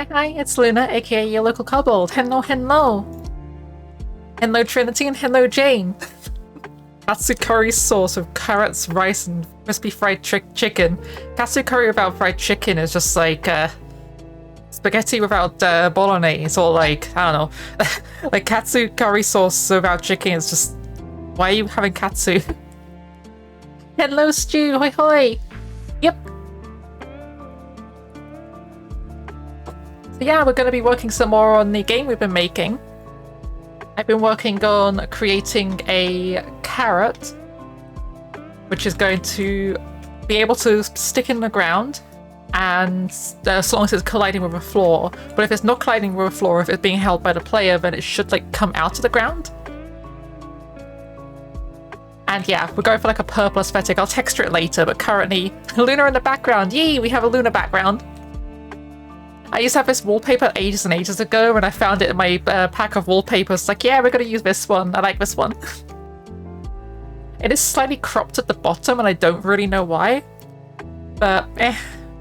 Hi, it's Luna, aka your local kobold. Hello, hello. Hello, Trinity, and hello, Jane. Katsu curry sauce with carrots, rice, and crispy fried chicken. Katsu curry without fried chicken is just like spaghetti without bolognese, or like, I don't know. Like katsu curry sauce without chicken is just... Why are you having katsu? Hello, Stu. Hoi hoi. Yep. So yeah, we're going to be working some more on the game we've been making. I've been working on creating a carrot, which is going to be able to stick in the ground, and as long as it's colliding with a floor. But if it's not colliding with a floor, if it's being held by the player, then it should like come out of the ground. And yeah, we're going for like a purple aesthetic. I'll texture it later, but currently Luna in the background. Yee, we have a Luna background. I used to have this wallpaper ages and ages ago, and I found it in my pack of wallpapers. Like, yeah, we're going to use this one. I like this one. It is slightly cropped at the bottom, and I don't really know why. But,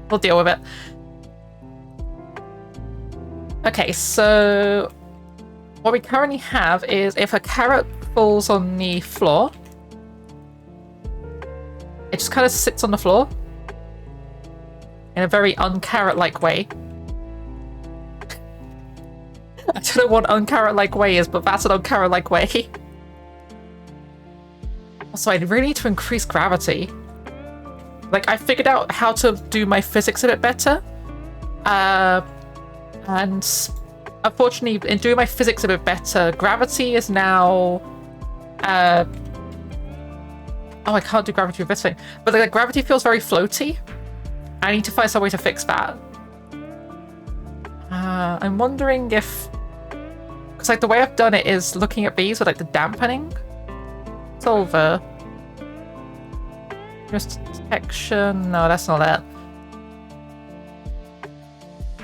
we'll deal with it. Okay, so what we currently have is if a carrot falls on the floor, it just kind of sits on the floor in a very un-carrot-like way. I don't know what un-carrot-like way is, but that's an un-carrot-like way. Also, I really need to increase gravity. Like, I figured out how to do my physics a bit better. And unfortunately, in doing my physics a bit better, gravity is now... Oh, I can't do gravity with this thing. But like, gravity feels very floaty. I need to find some way to fix that. I'm wondering if... Because like the way I've done it is looking at these with like the dampening. Solver. Just detection. No, that's not it.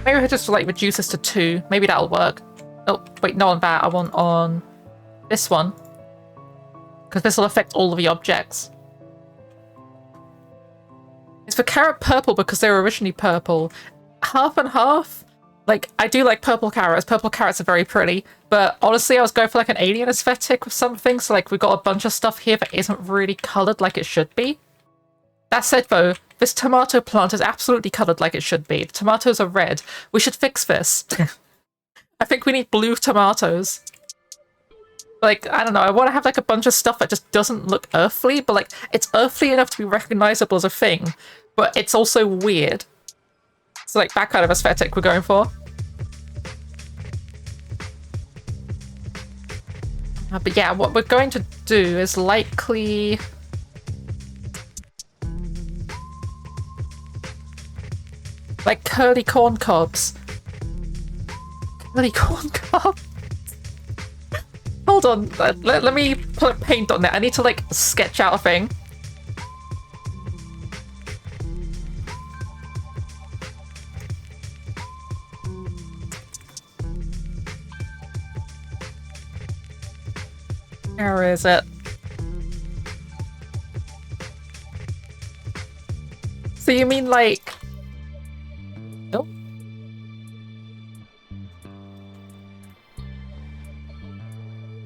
Maybe I could just like reduce this to 2. Maybe that'll work. Oh, wait, not on that. I want on this one. Because this will affect all of the objects. It's for carrot purple because they were originally purple. Half and half. Like, I do like purple carrots. Purple carrots are very pretty. But honestly, I was going for like an alien aesthetic with something. So like, we've got a bunch of stuff here that isn't really coloured like it should be. That said though, this tomato plant is absolutely coloured like it should be. The tomatoes are red. We should fix this. I think we need blue tomatoes. Like, I don't know, I want to have like a bunch of stuff that just doesn't look earthly, but like, it's earthly enough to be recognizable as a thing, but it's also weird. So like, that kind of aesthetic we're going for. But yeah, what we're going to do is likely... like curly corn cobs. Curly corn cobs. Hold on, let me put paint on it. I need to like sketch out a thing. Where is it? So you mean like... Nope.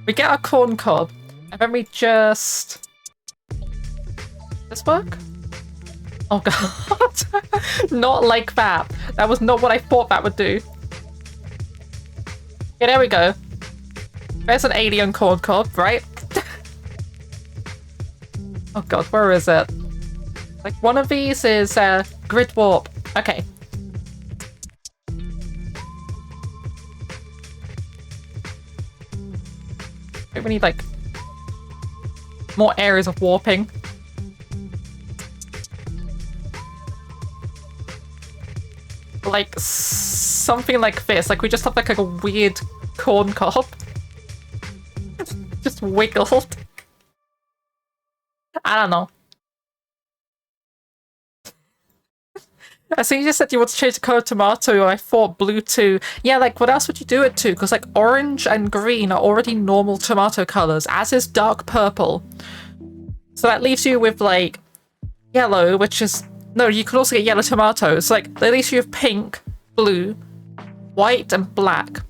We get our corn cob, and then we just... This work? Oh god. Not like that. That was not what I thought that would do. Yeah, there we go. There's an alien corn cob, right? Oh god, where is it? Like, one of these is grid warp. Okay. We need like more areas of warping. Like something like this. Like we just have like a weird corn cob. Just wiggled. I don't know. So you just said you want to change the color of tomato, and I thought blue too. Yeah, like what else would you do it to? Because like orange and green are already normal tomato colors, as is dark purple. So that leaves you with like yellow, which is... No, you could also get yellow tomatoes. So, like, at least you have pink, blue, white and black.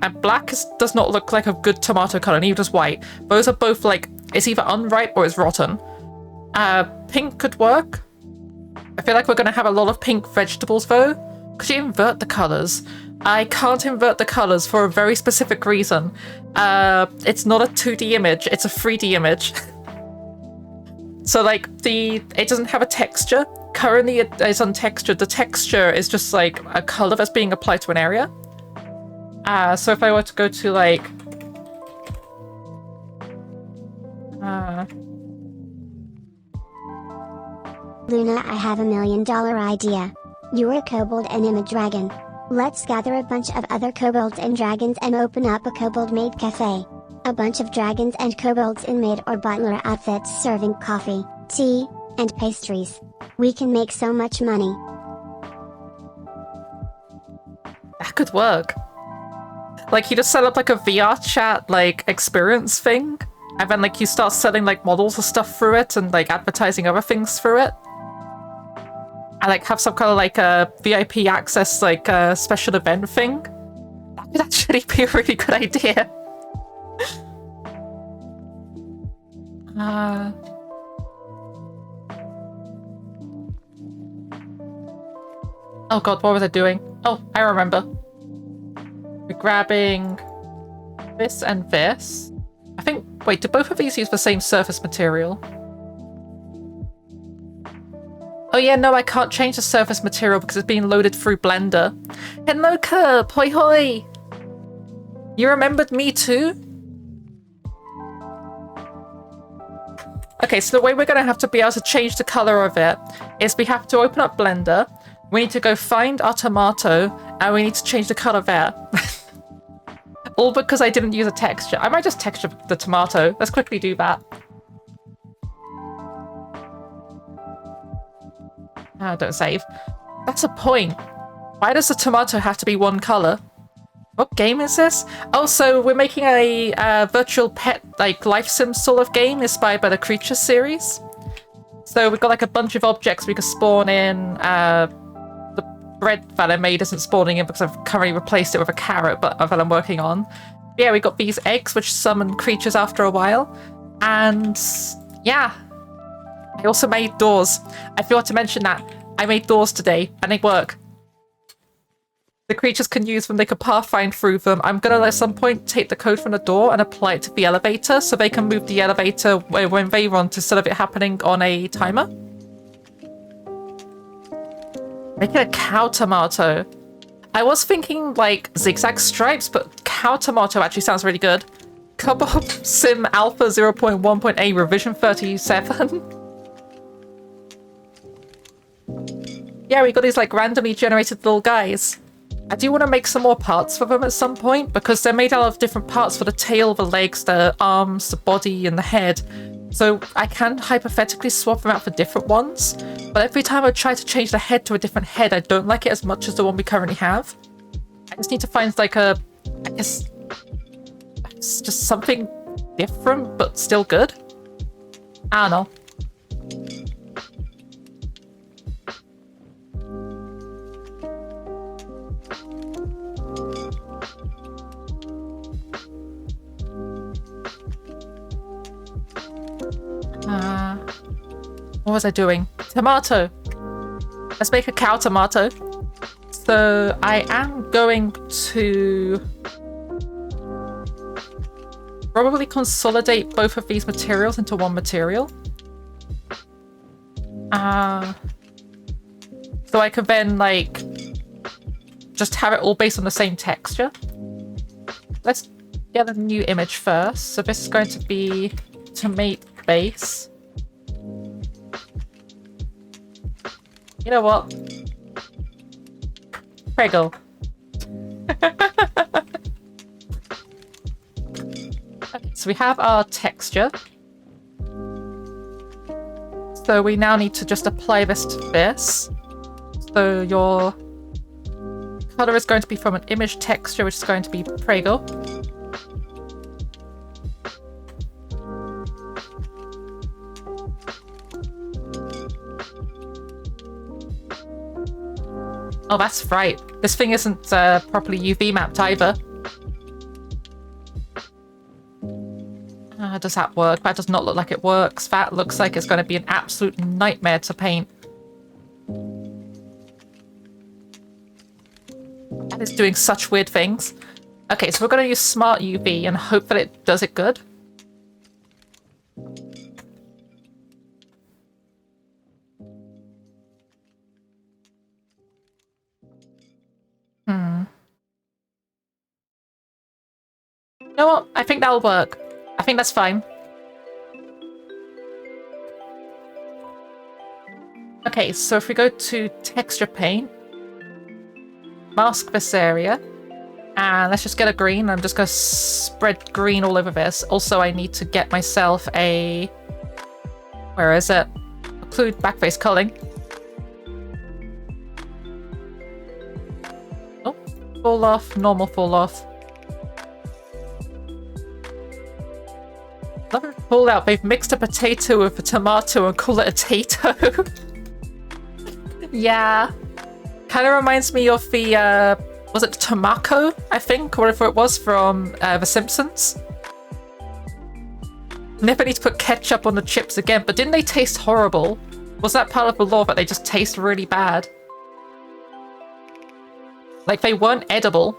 And black does not look like a good tomato color, neither does white. Those are both like, it's either unripe or it's rotten. Pink could work. I feel like we're going to have a lot of pink vegetables though. Could you invert the colors? I can't invert the colors for a very specific reason. It's not a 2D image, it's a 3D image. So like it doesn't have a texture. Currently it is untextured. The texture is just like a color that's being applied to an area. So if I were to go to like... Luna, I have $1 million idea. You're a kobold and I'm a dragon. Let's gather a bunch of other kobolds and dragons and open up a kobold maid cafe. A bunch of dragons and kobolds in maid or butler outfits serving coffee, tea, and pastries. We can make so much money. That could work. Like you just set up like a VR chat like experience thing, and then like you start selling like models of stuff through it and like advertising other things through it. And like have some kind of like a VIP access like a special event thing. That could actually be a really good idea. Oh god, what was I doing? Oh, I remember. We're grabbing this and this. I think, wait, do both of these use the same surface material? Oh yeah, no, I can't change the surface material because it's being loaded through Blender. Hello, Curb! Hoi hoi! You remembered me too? Okay, so the way we're going to have to be able to change the color of it is we have to open up Blender, we need to go find our tomato, and we need to change the color there. All because I didn't use a texture. I might just texture the tomato. Let's quickly do that. Don't save. That's a point. Why does the tomato have to be one color? What game is this? Oh, so we're making a virtual pet, like life sim sort of game inspired by the Creatures series. So we've got like a bunch of objects we could spawn in. The bread that I made isn't spawning in because I've currently replaced it with a carrot, but that I'm working on. Yeah, we got these eggs which summon creatures after a while. And yeah. I also made doors. I forgot to mention that. I made doors today and they work. The creatures can use them, they can pathfind through them. I'm gonna at some point take the code from the door and apply it to the elevator so they can move the elevator when they want instead of it happening on a timer. Make it a cow tomato. I was thinking like zigzag stripes, but cow tomato actually sounds really good. Kobold Sim Alpha 0.1.8 revision 37. Yeah, we got these like randomly generated little guys. I do want to make some more parts for them at some point because they're made out of different parts for the tail, the legs, the arms, the body, and the head. So I can hypothetically swap them out for different ones. But every time I try to change the head to a different head, I don't like it as much as the one we currently have. I just need to find like a, I guess, it's just something different but still good. I don't know. What was I doing? Tomato! Let's make a cow tomato. So I am going to probably consolidate both of these materials into one material. So I can then like just have it all based on the same texture. Let's get a new image first. So this is going to be tomato base. You know what? Prego. Okay, so we have our texture. So we now need to just apply this to this. So your color is going to be from an image texture, which is going to be Prego. Oh, that's right. This thing isn't properly UV mapped either. Does that work? That does not look like it works. That looks like it's going to be an absolute nightmare to paint. That is doing such weird things. Okay, so we're going to use Smart UV and hope that it does it good. You know what? I think that'll work. I think that's fine. Okay, so if we go to texture paint, mask this area, and let's just get a green. I'm just going to spread green all over this. Also, I need to get myself a... Where is it? Occlude backface culling. Oh, fall off, normal fall off. Love it pulled out. They've mixed a potato with a tomato and call it a tato. Yeah. Kind of reminds me of the, was it Tomako, I think, or whatever it was from The Simpsons. Never need to put ketchup on the chips again, but didn't they taste horrible? Was that part of the law that they just taste really bad? Like, they weren't edible.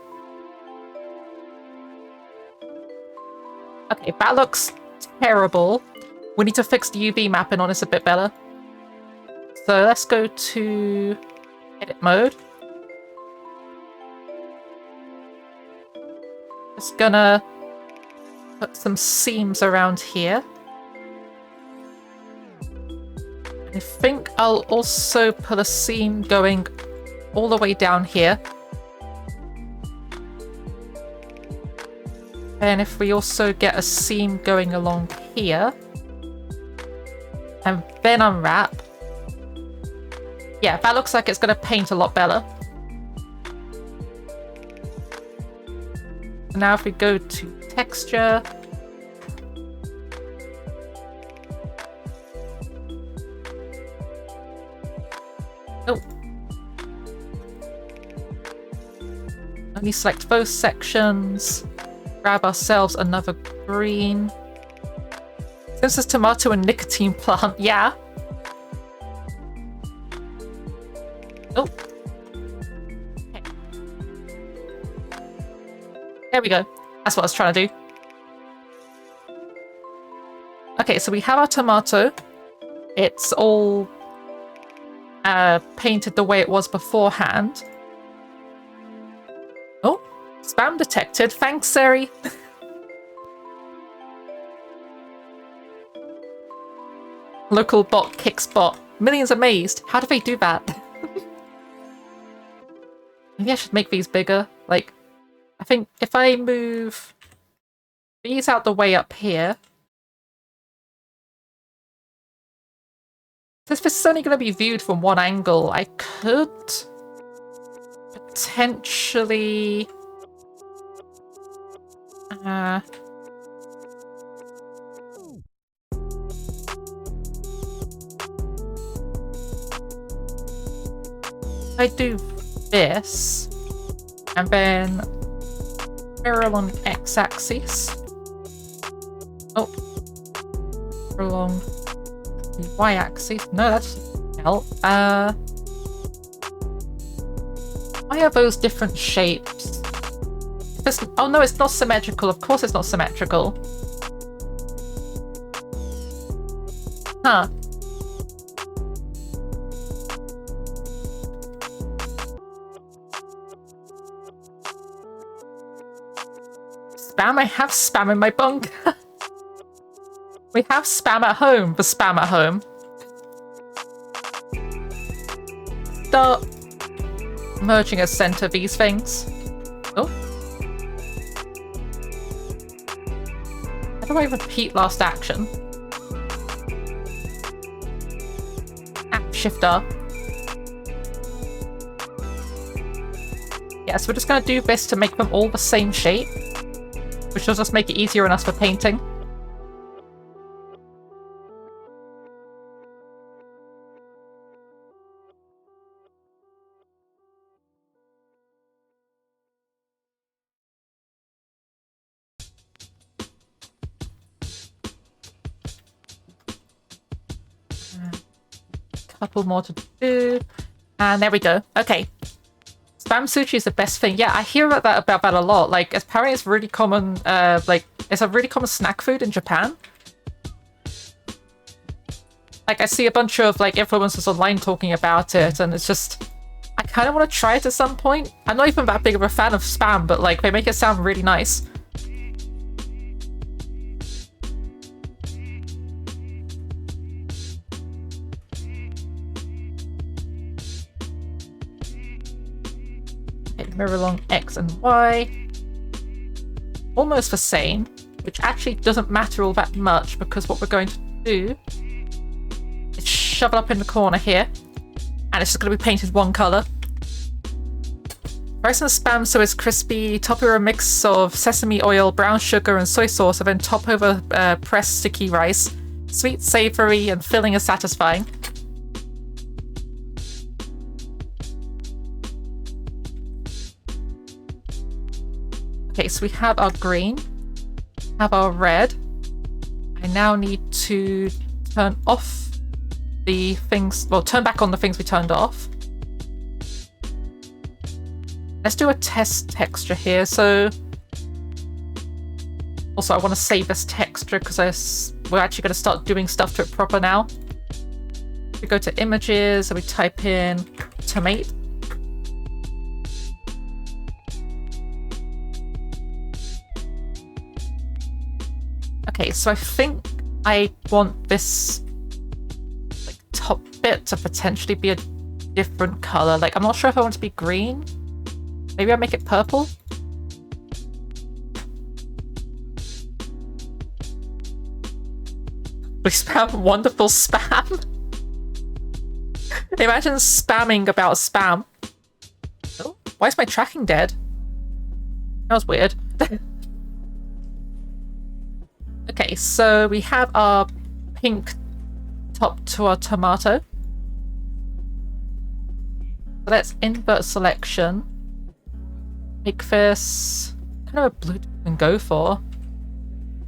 Okay, that looks terrible. We need to fix the UV mapping on this a bit better. So let's go to edit mode. Just gonna put some seams around here. I think I'll also put a seam going all the way down here. And if we also get a seam going along here, and then unwrap. Yeah, that looks like it's going to paint a lot better. Now if we go to texture. Oh. Only select both sections. Grab ourselves another green. Since there's tomato and nicotine plant, yeah. Oh. Okay. There we go. That's what I was trying to do. Okay, so we have our tomato. It's all painted the way it was beforehand. Oh, spam detected. Thanks, Seri. Local bot kicks bot. Millions amazed. How do they do that? Maybe I should make these bigger. Like, I think if I move these out the way up here. Since this is only going to be viewed from one angle, I could potentially... I do this, and then mirror along x-axis. Oh, along the y-axis. No, that doesn't help. Why are those different shapes? Oh no, it's not symmetrical. Of course it's not symmetrical. Huh. Spam? I have spam in my bunk. We have spam at home. The spam at home. Start merging as center these things. Oh. How do I repeat last action? Shift R. Yeah, so we're just going to do this to make them all the same shape, which will just make it easier on us for painting. couple more to do. And there we go. Okay. Spam sushi is the best thing. Yeah, I hear about that a lot. Like, apparently it's really common, it's a really common snack food in Japan. Like, I see a bunch of, like, influencers online talking about it, and it's just... I kind of want to try it at some point. I'm not even that big of a fan of Spam, but, like, they make it sound really nice. Okay, mirror along X and Y. Almost the same, which actually doesn't matter all that much, because what we're going to do... shove it up in the corner here, and it's just going to be painted one color. Rice and spam so it's crispy, top over a mix of sesame oil, brown sugar and soy sauce, and then top over pressed sticky rice. Sweet, savory, and filling and satisfying. Okay, so we have our green, have our red. I now need to turn off the things, well, turn back on the things we turned off. Let's do a test texture here. So, also I want to save this texture because we're actually going to start doing stuff to it proper now. We go to images and we type in tomato. Okay, so I think I want this top bit to potentially be a different color. Like, I'm not sure if I want it to be green. Maybe I'll make it purple. We spam wonderful spam. Imagine spamming about spam. Oh, why is my tracking dead? That was weird. Okay, so we have our pink top to our tomato. So let's invert selection. Make this kind of a blue to even go for.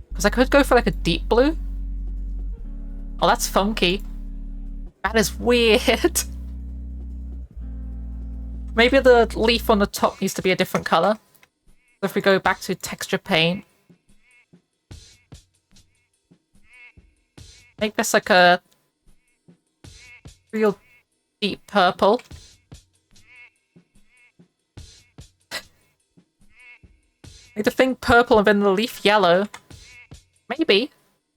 Because I could go for like a deep blue. Oh, that's funky. That is weird. Maybe the leaf on the top needs to be a different color. So if we go back to texture paint. Make this like a real deep purple. Make the thing purple and then the leaf yellow. Maybe.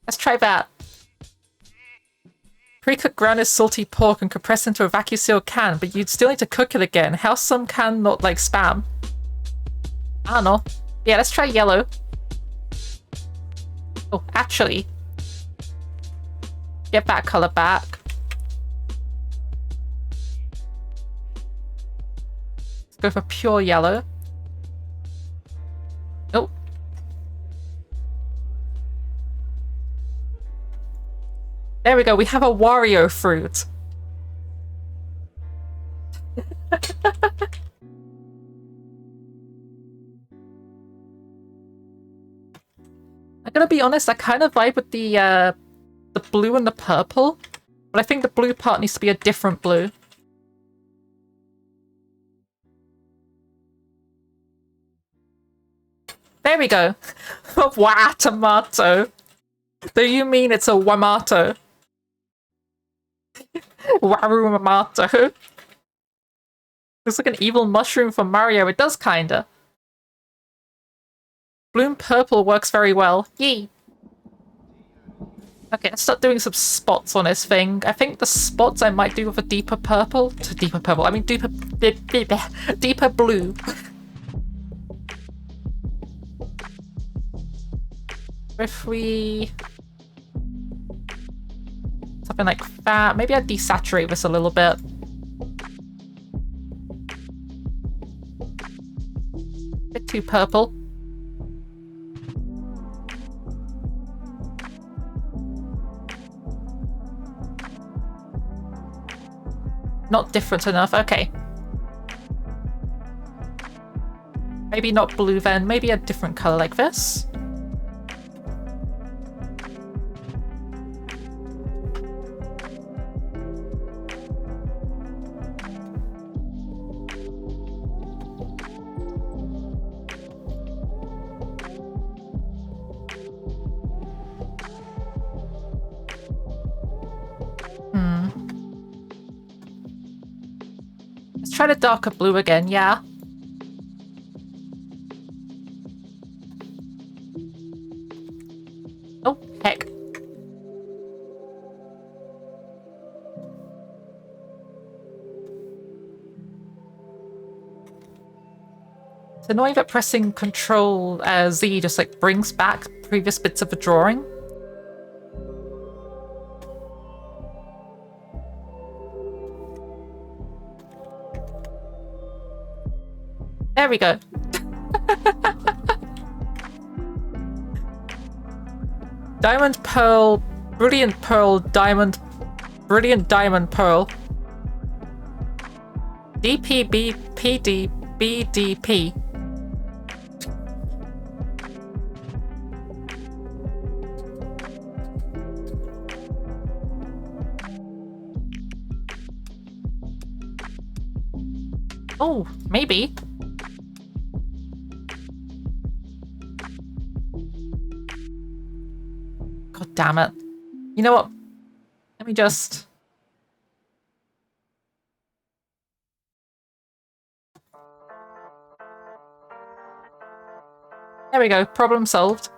Let's try that. Pre-cooked grounded salty pork and compressed into a vacuum sealed can, but you'd still need to cook it again. How some can not like spam? I don't know. Yeah, let's try yellow. Oh, actually. Get that color back. Let's go for pure yellow. Nope. There we go, we have a Wario fruit. I'm gonna be honest, I kind of vibe with the blue and the purple, but I think the blue part needs to be a different blue. There we go. Wow, tomato. Do you mean it's a Wamato? Warumamato. Looks like an evil mushroom from Mario. It does kinda. Blue and purple works very well. Yee. Okay, let's start doing some spots on this thing. I think the spots I might do with a deeper purple. Deeper purple. I mean deeper blue. If we... something like that. Maybe I'd desaturate this a little bit. Bit too purple. Not different enough. Okay. Maybe not blue then. Maybe a different color like this. try the darker blue again, yeah. Oh, heck. It's annoying that pressing Control Z just like brings back previous bits of the drawing. There we go. Diamond, pearl, brilliant pearl, diamond, brilliant diamond, pearl. DPBPDBDP. Oh, maybe. God damn it. You know what? Let me just... There we go. Problem solved.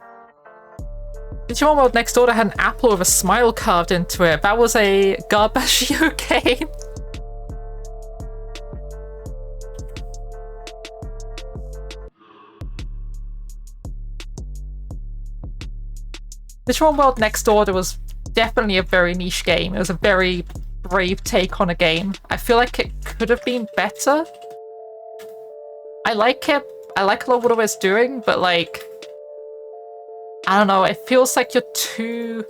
Digimon World Next Door had an apple with a smile carved into it. That was a Garbaggio game. Digimon World Next Order was definitely a very niche game. It was a very brave take on a game. I feel like it could have been better. I like it. I like a lot of what it's doing, but like... I don't know, it feels like you're too...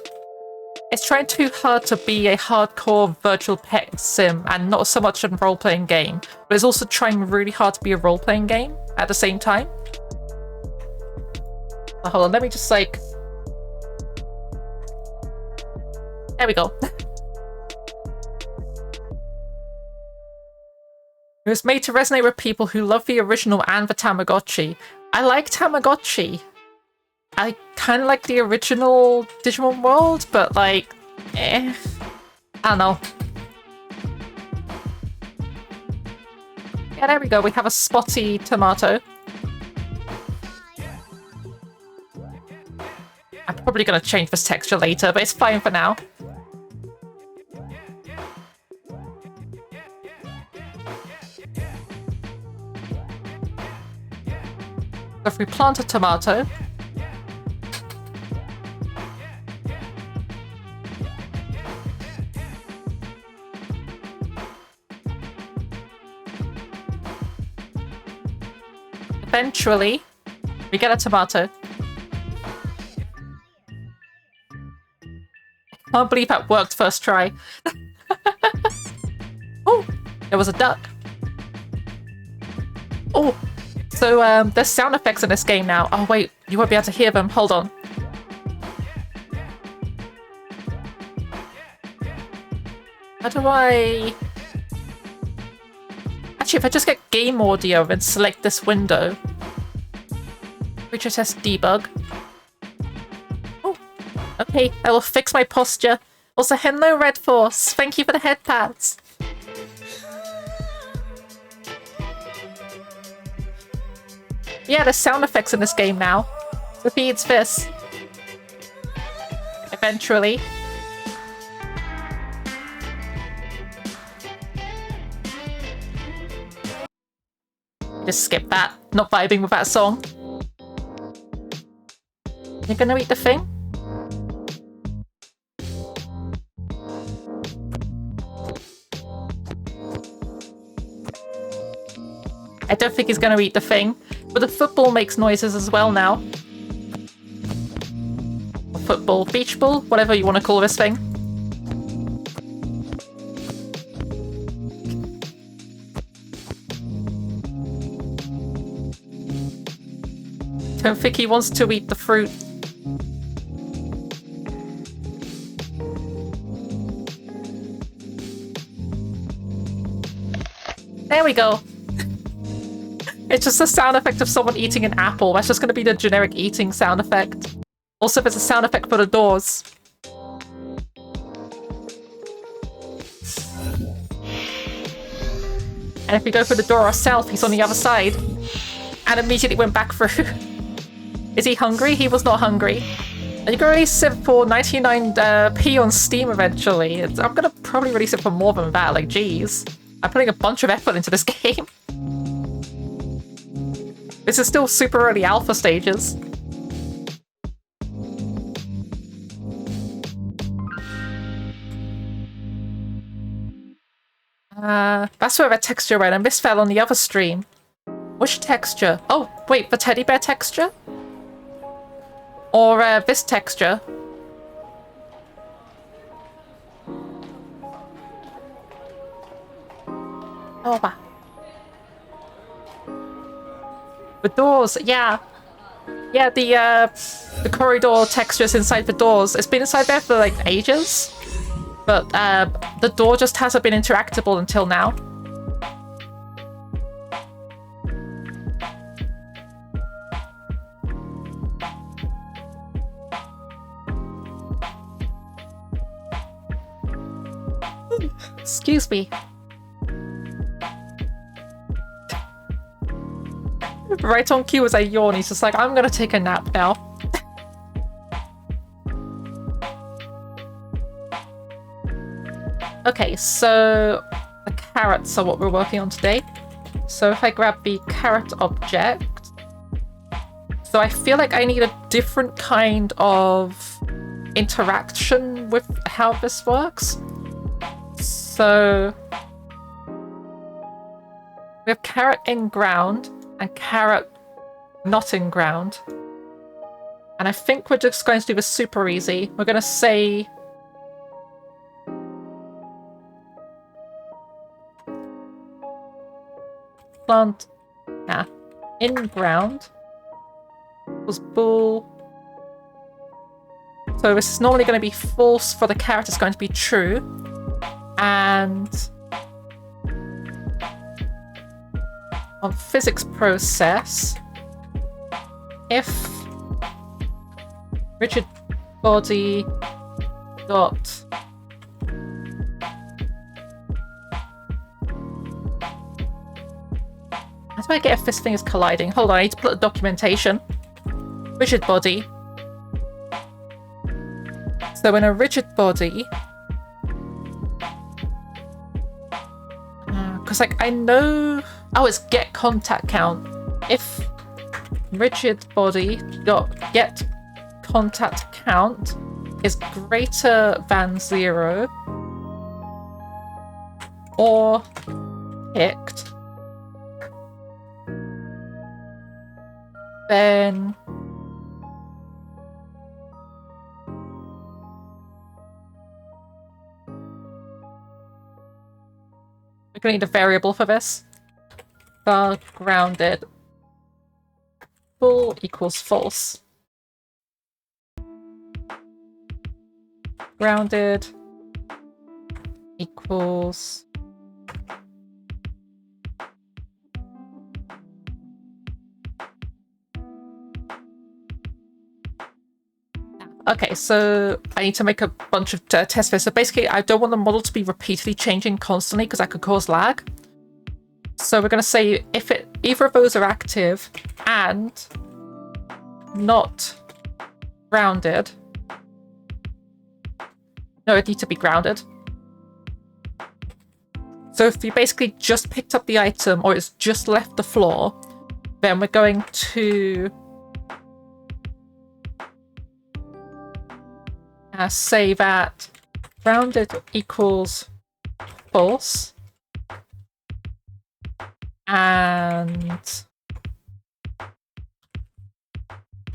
It's trying too hard to be a hardcore virtual pet sim and not so much a role-playing game. But it's also trying really hard to be a role-playing game at the same time. Oh, hold on, let me just like... There we go. It was made to resonate with people who love the original and the Tamagotchi. I like Tamagotchi. I kind of like the original Digimon World, but like, I don't know. Yeah, there we go. We have a spotty tomato. I'm probably going to change this texture later, but it's fine for now. So if we plant a tomato, eventually we get a tomato. I can't believe that worked first try. Oh, there was a duck. Oh, so there's sound effects in this game now. Oh wait, you won't be able to hear them. Hold on. How do I... Actually, if I just get game audio and select this window. Feature test debug. Oh, okay, I will fix my posture. Also, hello Red Force. Thank you for the head pats. Yeah, there's sound effects in this game now. Repeats this. Eventually. Just skip that. Not vibing with that song. You're gonna eat the thing? I don't think he's gonna eat the thing. But the football makes noises as well now. Football, beach ball, whatever you want to call this thing. Don't think he wants to eat the fruit. There we go. It's just a sound effect of someone eating an apple. That's just going to be the generic eating sound effect. Also, there's a sound effect for the doors. And if we go for the door ourselves, he's on the other side. And immediately went back through. Is he hungry? He was not hungry. You're going to release it for 99p on Steam eventually. I'm going to probably release it for more than that, like, geez. I'm putting a bunch of effort into this game. This is still super early alpha stages. That's where the texture went, and this fell on the other stream. Which texture? Oh, wait, the teddy bear texture? Or this texture? Oh, wow. The doors, yeah. Yeah, the corridor textures inside the doors. It's been inside there for, like, ages. But the door just hasn't been interactable until now. Excuse me. Right on cue as I yawn, he's just like, I'm gonna take a nap now. Okay, so the carrots are what we're working on today. So if I grab the carrot object, so I feel like I need a different kind of interaction with how this works. So we have carrot in ground and carrot not in ground. And I think we're just going to do this super easy. We're going to say plant in ground was bool. So this is normally going to be false for the carrot, it's going to be true. And on physics process, if rigid body dot how do I get if this thing is colliding? Hold on, I need to put the documentation. Rigid body. So in a rigid body, because like I know, oh, it's get contact count. If rigid body dot get contact count is greater than 0 or picked, then we're going to need a variable for this. Bar grounded bool equals false. Grounded equals okay, so I need to make a bunch of test faces. So basically, I don't want the model to be repeatedly changing constantly because that could cause lag. So we're going to say if either of those are active and not grounded. No, it needs to be grounded. So if you basically just picked up the item or it's just left the floor, then we're going to say that grounded equals false and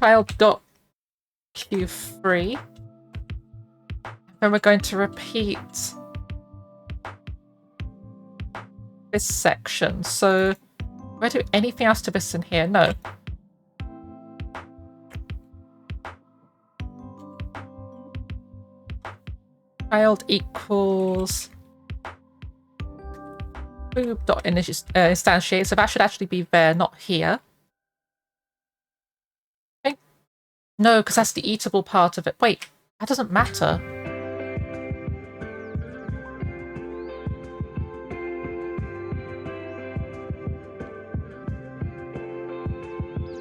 child.q3. Then we're going to repeat this section. So do I do anything else to this in here? No. Child equals instantiate. So that should actually be there, not here. Okay. No, because that's the eatable part of it. Wait, that doesn't matter.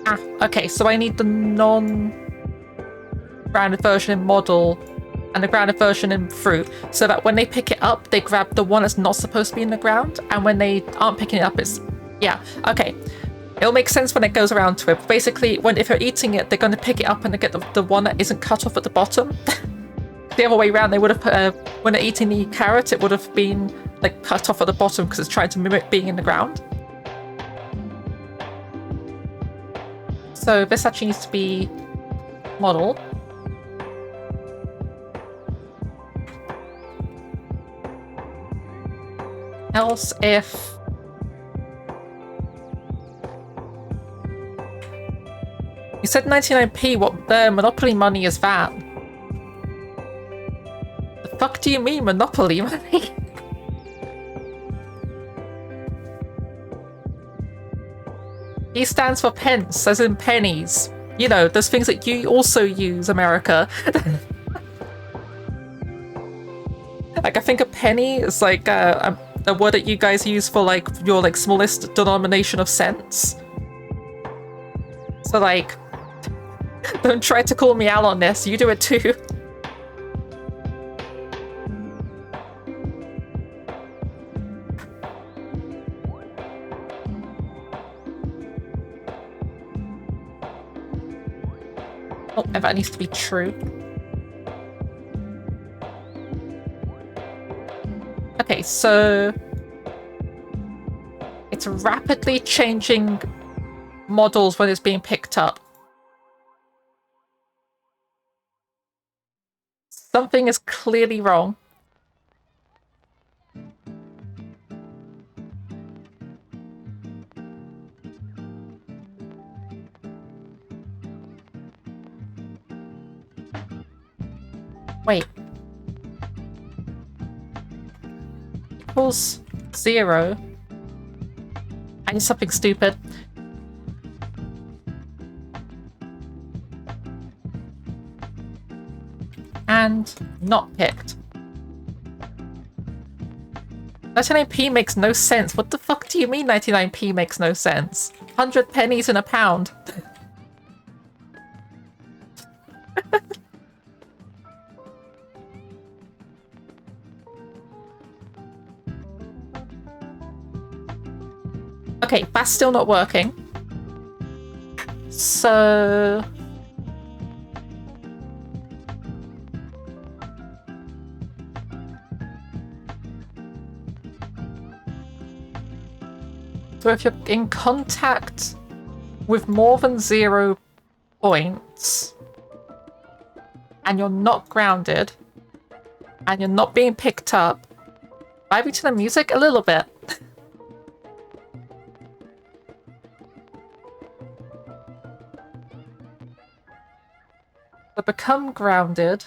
Ah, okay, so I need the non-grounded version in model and the grounded version in fruit, so that when they pick it up, they grab the one that's not supposed to be in the ground, and when they aren't picking it up, it's... Yeah, okay. It'll make sense when it goes around to it. Basically, if you're eating it, they're going to pick it up and they get the one that isn't cut off at the bottom. The other way around, they would have, when they're eating the carrot, it would have been like cut off at the bottom because it's trying to mimic being in the ground. So this actually needs to be model. Else if... You said 99p, what the Monopoly money is that? The fuck do you mean Monopoly money? P stands for pence, as in pennies. You know, those things that you also use, America. Like, I think a penny is like a word that you guys use for like your like smallest denomination of cents. So like, don't try to call me out on this, you do it too. Oh, and that needs to be true. Okay, so it's rapidly changing models when it's being picked up. Something is clearly wrong. Wait. Equals 0. I need something stupid. And not picked. 99p makes no sense. What the fuck do you mean 99p makes no sense? 100 pennies in a pound. Okay, that's still not working. So... So if you're in contact with more than 0 points, and you're not grounded, and you're not being picked up, vibe to the music a little bit. So become grounded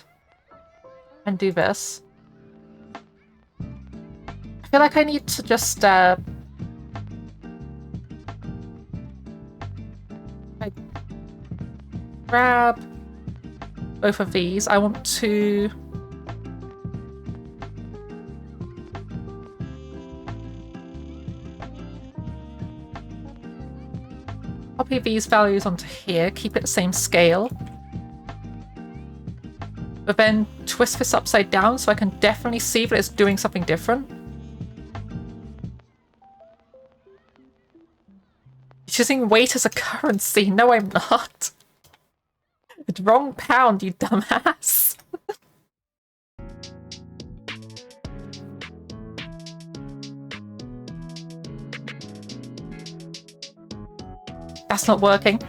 and do this. I feel like I need to just grab both of these. I want to copy these values onto here, keep it the same scale, but then twist this upside down so I can definitely see that it's doing something different. Using weight as a currency. No, I'm not. It's wrong pound, you dumbass. That's not working.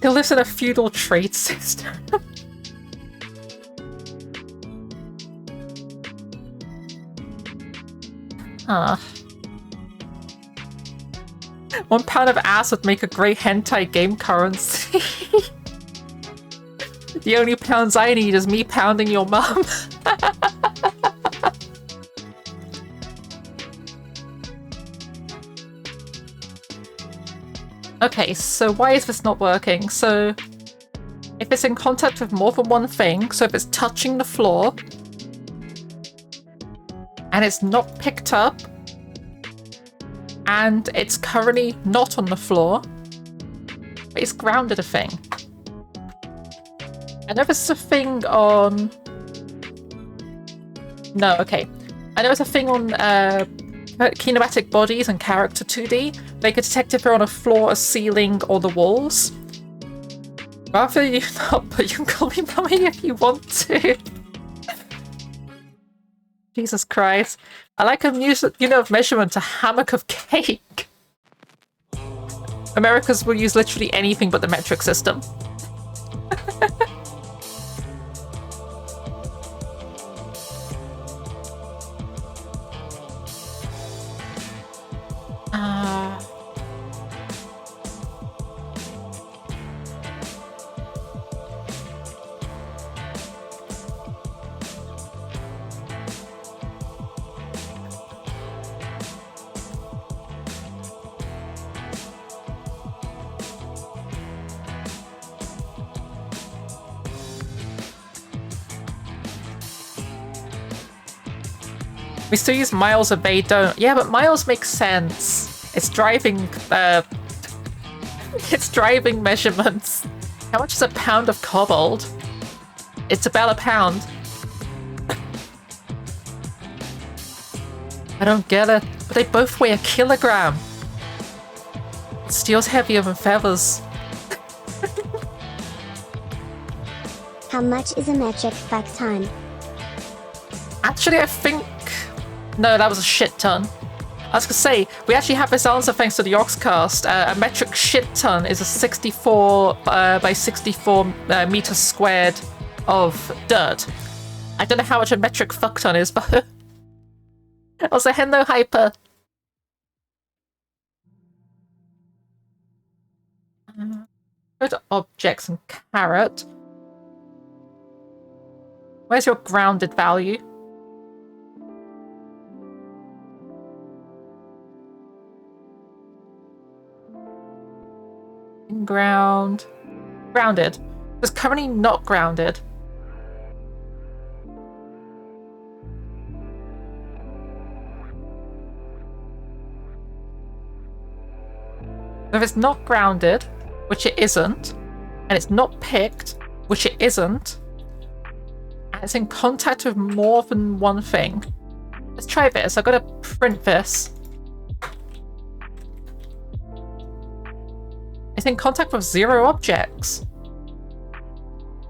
He lives in a feudal trade system. Huh. 1 pound of ass would make a great hentai game currency. The only pounds I need is me pounding your mum. Okay, so why is this not working? So if it's in contact with more than one thing, so if it's touching the floor and it's not picked up and it's currently not on the floor, but it's grounded a thing. I know this is a thing on... No, okay. I know it's a thing on kinematic bodies and character 2D. They can detect if they're on a floor, a ceiling, or the walls. Rather you not, but you can call me mummy if you want to. Jesus Christ. I like a unit of measurement, a hammock of cake. Americans will use literally anything but the metric system. We still use miles, but they don't. Yeah, but miles makes sense. It's driving, it's driving measurements. How much is a pound of cobalt? It's about a pound. I don't get it. But they both weigh a kilogram. Steel's heavier than feathers. How much is a metric fuck ton? Actually, I think... No, that was a shit ton. I was gonna say, we actually have this answer thanks to the Oxcast. A metric shit ton is a 64 by 64 meters squared of dirt. I don't know how much a metric fuck ton is, but... Also, hello, Hyper. Go to objects and carrot. Where's your grounded value? Ground. Grounded. It's currently not grounded. If it's not grounded, which it isn't, and it's not picked, which it isn't, and it's in contact with more than one thing. Let's try this. I've got to print this. It's in contact with 0 objects.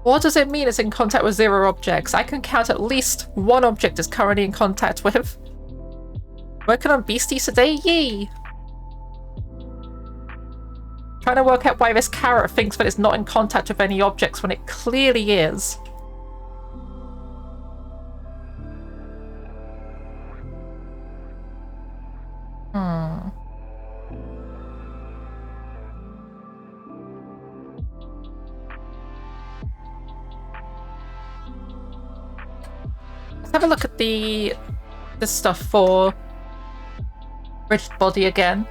What does it mean it's in contact with 0 objects? I can count at least 1 object it's currently in contact with. Working on beasties today? Yee! Trying to work out why this carrot thinks that it's not in contact with any objects when it clearly is. Let's have a look at this stuff for rigid body again.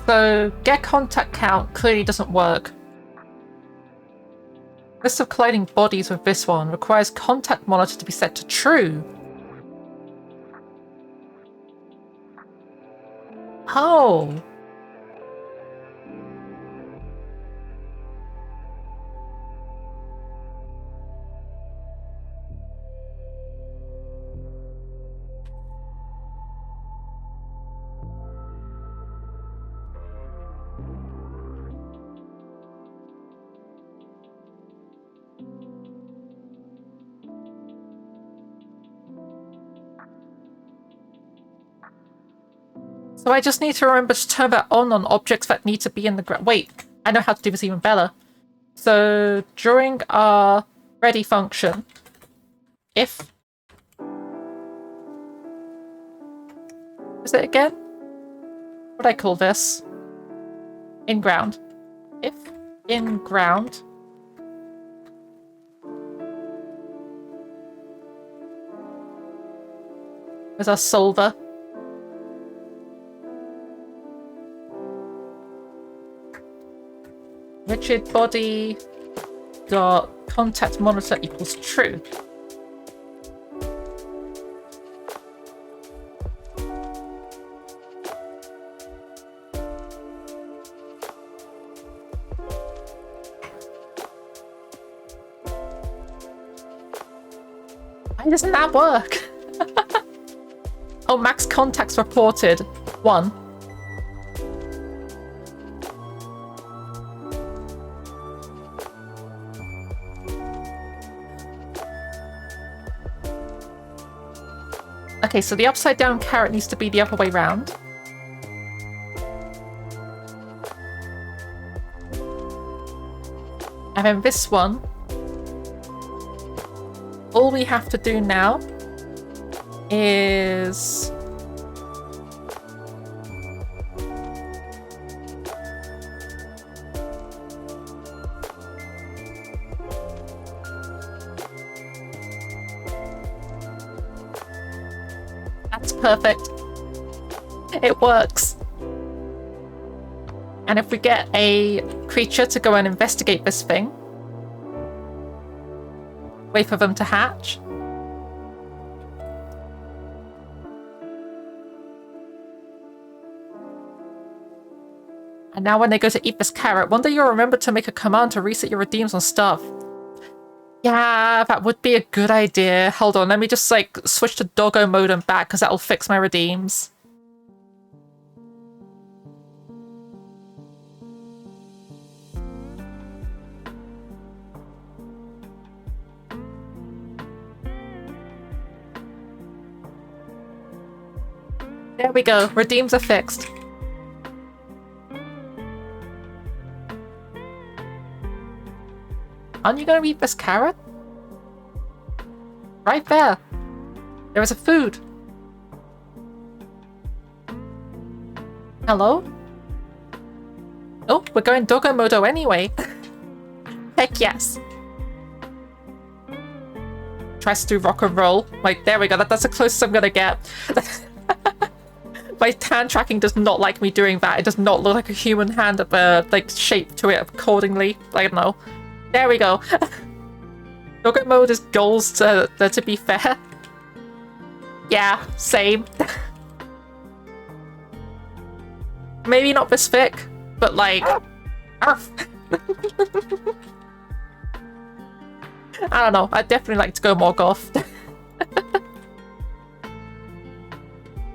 So, get contact count clearly doesn't work. List of colliding bodies with this one requires contact monitor to be set to true. Oh! So I just need to remember to turn that on objects that need to be in the ground. Wait, I know how to do this even better. So during our ready function, if... Is it again? What do I call this? In ground. If in ground... Where's our solver? Rigid body dot contact monitor equals true. Why doesn't that work? Oh, max contacts reported. 1. Okay, so the upside down carrot needs to be the other way round. And then this one, all we have to do now is that's perfect. It works. And if we get a creature to go and investigate this thing, wait for them to hatch. And now when they go to eat this carrot, one day you'll remember to make a command to reset your redeems on stuff. Yeah, that would be a good idea. Hold on, let me just like switch to doggo mode and back because that'll fix my redeems. There we go, redeems are fixed. Aren't you gonna eat this carrot? Right there. There is a food. Hello? Oh, we're going doggo modo anyway. Heck yes. Tries to do rock and roll. Like, there we go. That's the closest I'm gonna get. My hand tracking does not like me doing that. It does not look like a human hand, like shape to it accordingly. I don't know. There we go. Doggo mode is goals to be fair. Yeah, same. Maybe not this thick, but like... I don't know. I'd definitely like to go more goth.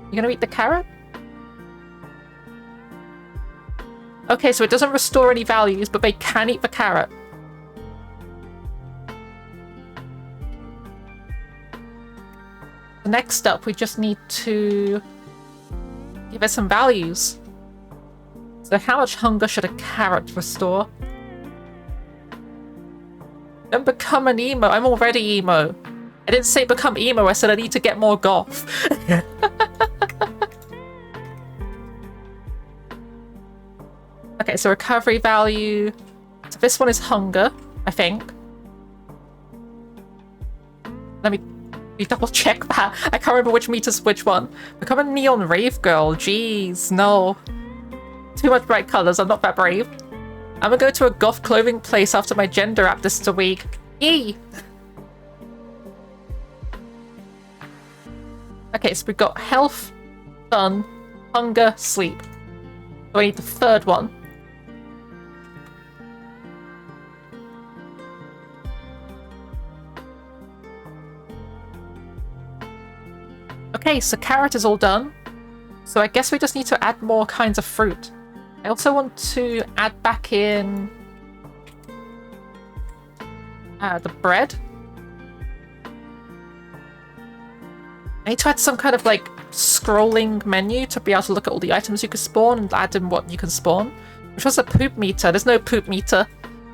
You gonna eat the carrot? Okay, so it doesn't restore any values, but they can eat the carrot. Next up, we just need to give it some values. So how much hunger should a carrot restore? Don't become an emo. I'm already emo. I didn't say become emo, I said I need to get more goth. Okay, so recovery value. So this one is hunger, I think. Let me double check that. I can't remember which meter's which one. Become a neon rave girl. Jeez, no. Too much bright colors. I'm not that brave. I'm gonna go to a goth clothing place after my gender app this week. Yee! Okay, so we've got health, fun, hunger, sleep. So I need the third one. Okay, so carrot is all done. So I guess we just need to add more kinds of fruit. I also want to add back in the bread. I need to add some kind of like scrolling menu to be able to look at all the items you can spawn and add in what you can spawn. Which was a poop meter. There's no poop meter.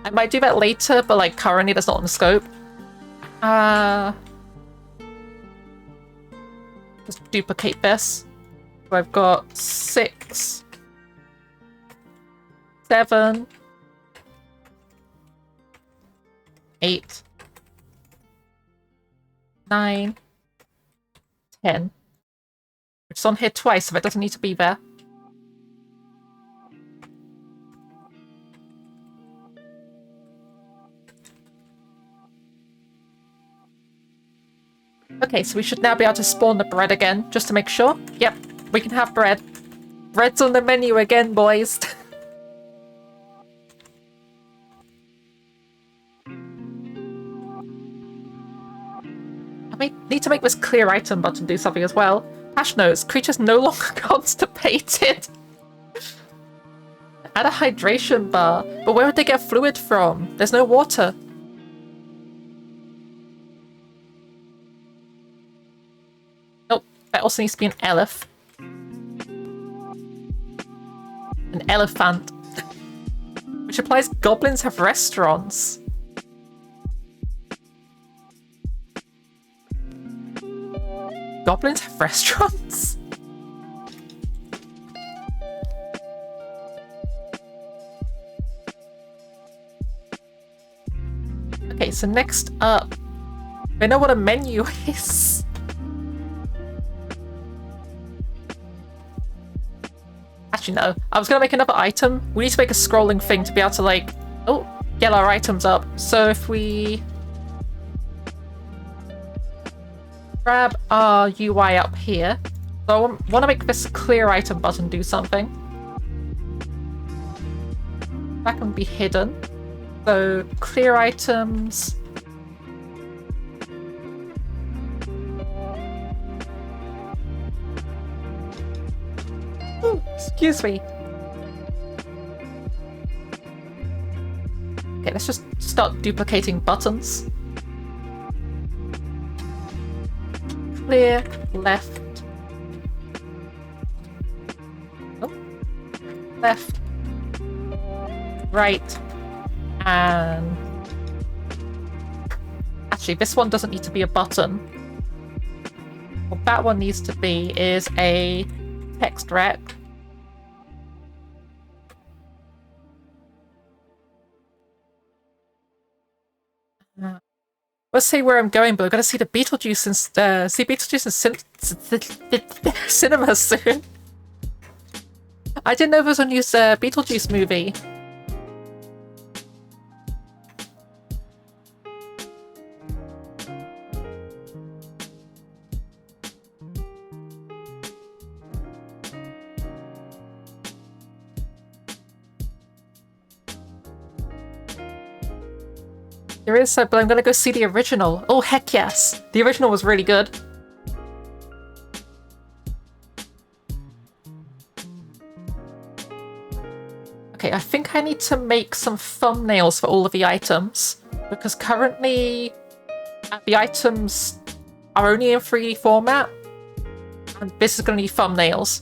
I might do that later, but like currently that's not on the scope. Just duplicate this. So I've got 6, 7, 8, 9, 10. It's on here twice, so it doesn't need to be there. Okay, so we should now be able to spawn the bread again, just to make sure. Yep, we can have bread. Bread's on the menu again, boys. I need to make this clear item button do something as well. Hash notes. Creatures no longer constipated. Add a hydration bar. But where would they get fluid from? There's no water. Nope. That also needs to be an elephant. An elephant. Which implies goblins have restaurants. Goblins have restaurants? Okay, so next up, I know what a menu is. Actually, no. I was gonna make another item. We need to make a scrolling thing to be able to, like, get our items up. So if we grab our UI up here. So I want to make this clear item button do something. That can be hidden. So clear items. Ooh, excuse me. Okay, let's just start duplicating buttons. Clear, left. Oh. Left. Right. And actually, this one doesn't need to be a button. What that one needs to be is a text rec. Let's see where I'm going, but I've got to see the Beetlejuice and see Beetlejuice in cinema soon. I didn't know there was a new Beetlejuice movie. There is, but I'm gonna go see the original. Oh, heck yes! The original was really good. Okay, I think I need to make some thumbnails for all of the items, because currently the items are only in 3D format, and this is gonna need thumbnails.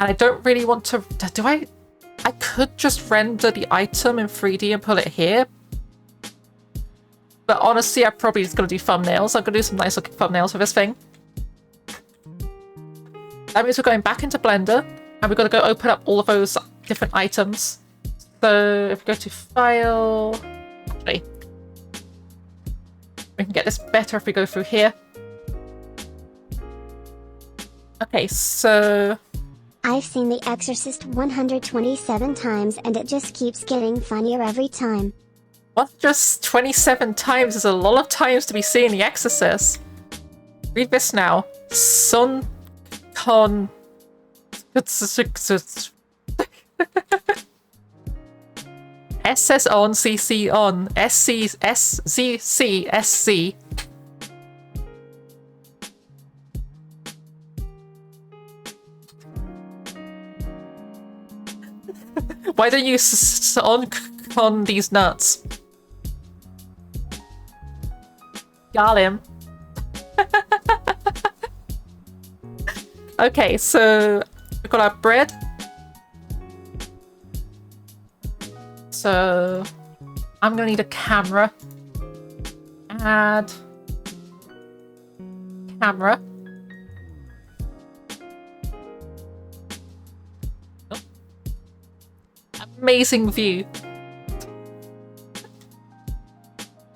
And I don't really want to... I could just render the item in 3D and put it here, but honestly, I'm probably just going to do thumbnails. I'm going to do some nice looking thumbnails for this thing. That means we're going back into Blender, and we're going to go open up all of those different items. So if we go to File... Actually, we can get this better if we go through here. Okay, so... I've seen The Exorcist 127 times and it just keeps getting funnier every time. What? Just 27 times is a lot of times to be seeing The Exorcist. Read this now. Sun Con... SS on, CC on, SC, SZC, SC. Why don't you on these nuts? Got him. Okay, so we've got our bread. So I'm gonna need a camera. Add camera. Oh. Amazing view.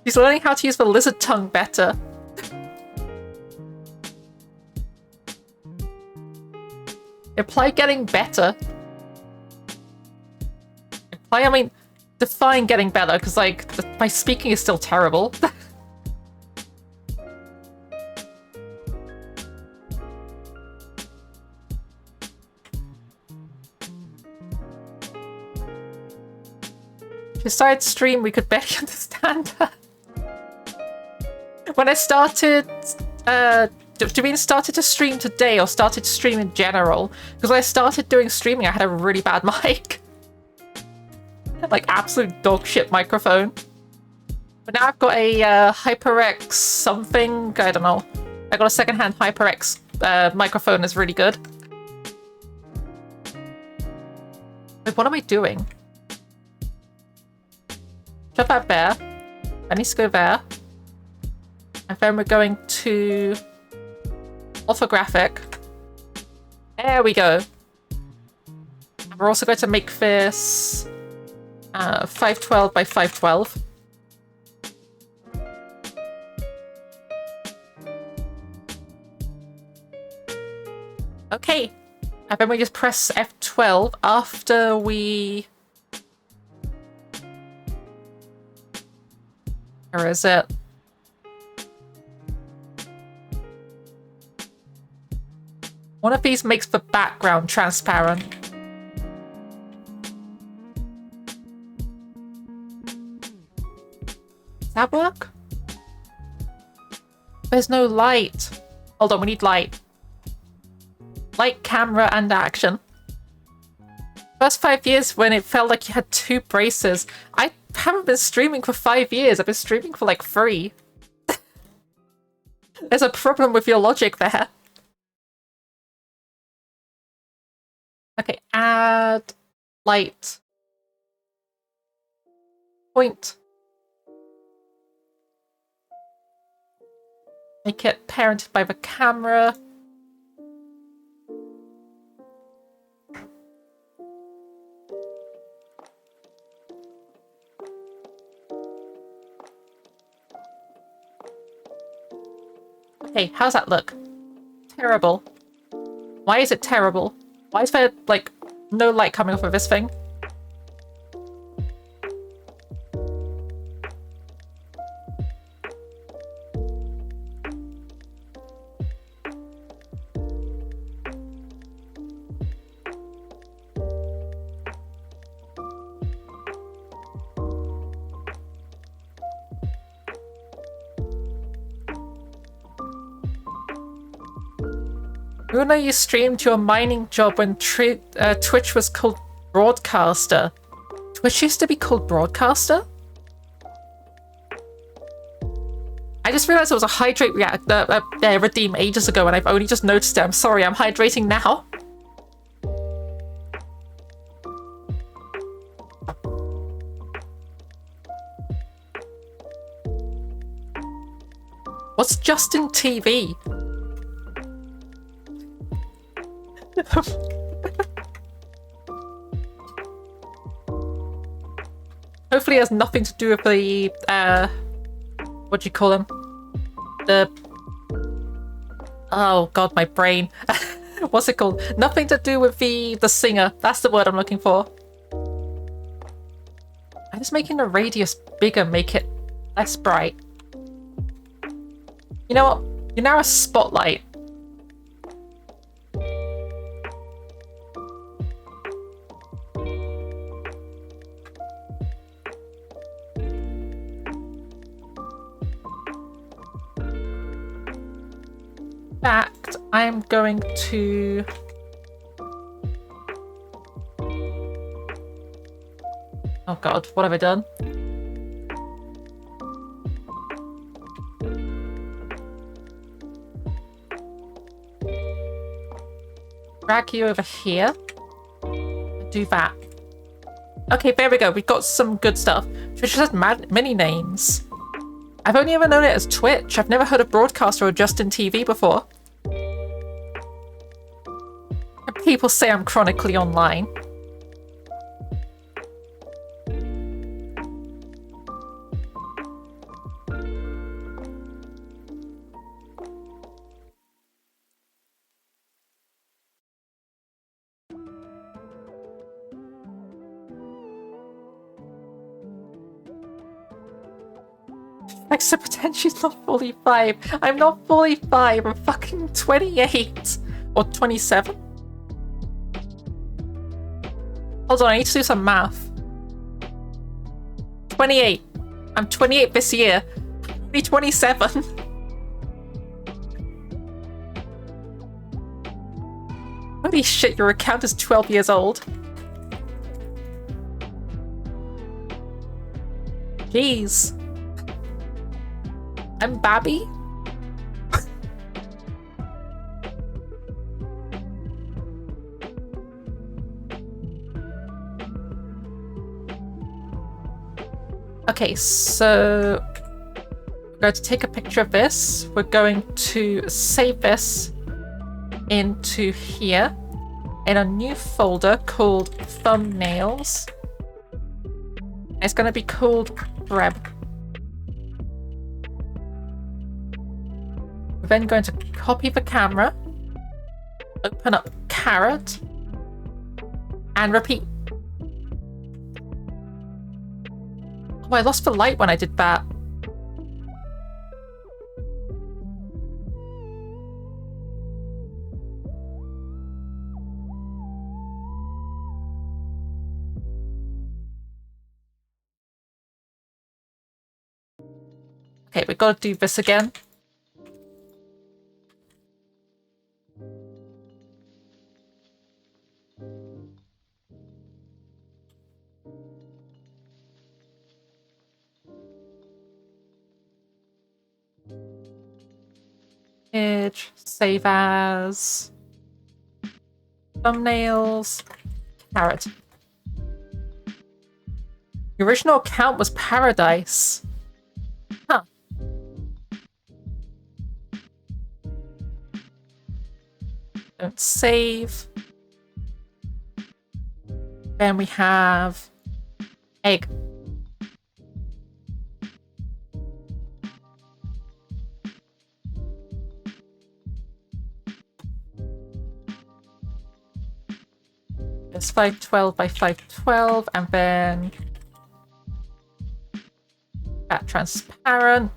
He's learning how to use the lizard tongue better. Imply getting better. I mean, define getting better, because, like, my speaking is still terrible. She started stream, we could barely understand her. When I started, do you mean started to stream today or started to stream in general? Because when I started doing streaming, I had a really bad mic. Like absolute dog shit microphone. But now I've got a HyperX something, I don't know. I got a secondhand HyperX microphone that's really good. Wait, what am I doing? Jump out there. I need to go there. And then we're going to orthographic. There we go. And we're also going to make this 512 by 512. Okay. And then we just press F12 after we... Where is it? One of these makes the background transparent. Does that work? There's no light. Hold on, we need light. Light, camera, and action. First 5 years when it felt like you had 2 braces. I haven't been streaming for 5 years. I've been streaming for like 3. There's a problem with your logic there. Okay, add light. Point. Make it parented by the camera. Okay, how's that look? Terrible. Why is it terrible? Why is there, like, no light coming off of this thing? You know you streamed your mining job when Twitch was called Broadcaster. Twitch used to be called Broadcaster? I just realized it was a hydrate redeem ages ago and I've only just noticed it. I'm sorry, I'm hydrating now. What's Justin TV? Hopefully it has nothing to do with the, what do you call them? The... Oh god, my brain. What's it called? Nothing to do with the singer. That's the word I'm looking for. I'm just making the radius bigger, make it less bright. You know what? You're now a spotlight. Fact, I'm going to... Oh god, what have I done? Drag you over here. Do that. Okay, there we go. We've got some good stuff. Twitch has many names. I've only ever known it as Twitch. I've never heard of Broadcaster or Justin TV before. And people say I'm chronically online. I so pretend she's not 45. I'm not 45. I'm fucking 28. Or 27. Hold on, I need to do some math. 28. I'm 28 this year. Be 27. Holy shit, your account is 12 years old. Jeez. I'm Babby. Okay, so we're going to take a picture of this. We're going to save this into here in a new folder called thumbnails. It's going to be called Breb. We're then going to copy the camera, open up Carrot, and repeat. Oh, I lost the light when I did that. Okay, we've got to do this again. Image, save as, thumbnails, Carrot. The original account was Paradise. Huh. Don't save. Then we have egg. It's 512 by 512, and then that transparent.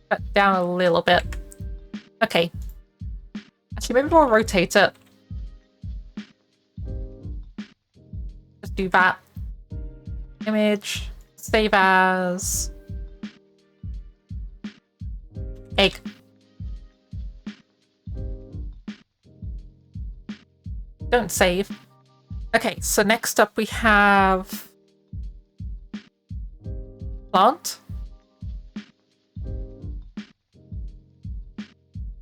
Cut down a little bit. Okay. Actually, maybe we'll rotate it. Just do that. Image, save as, egg. Don't save. Okay, so next up we have plant.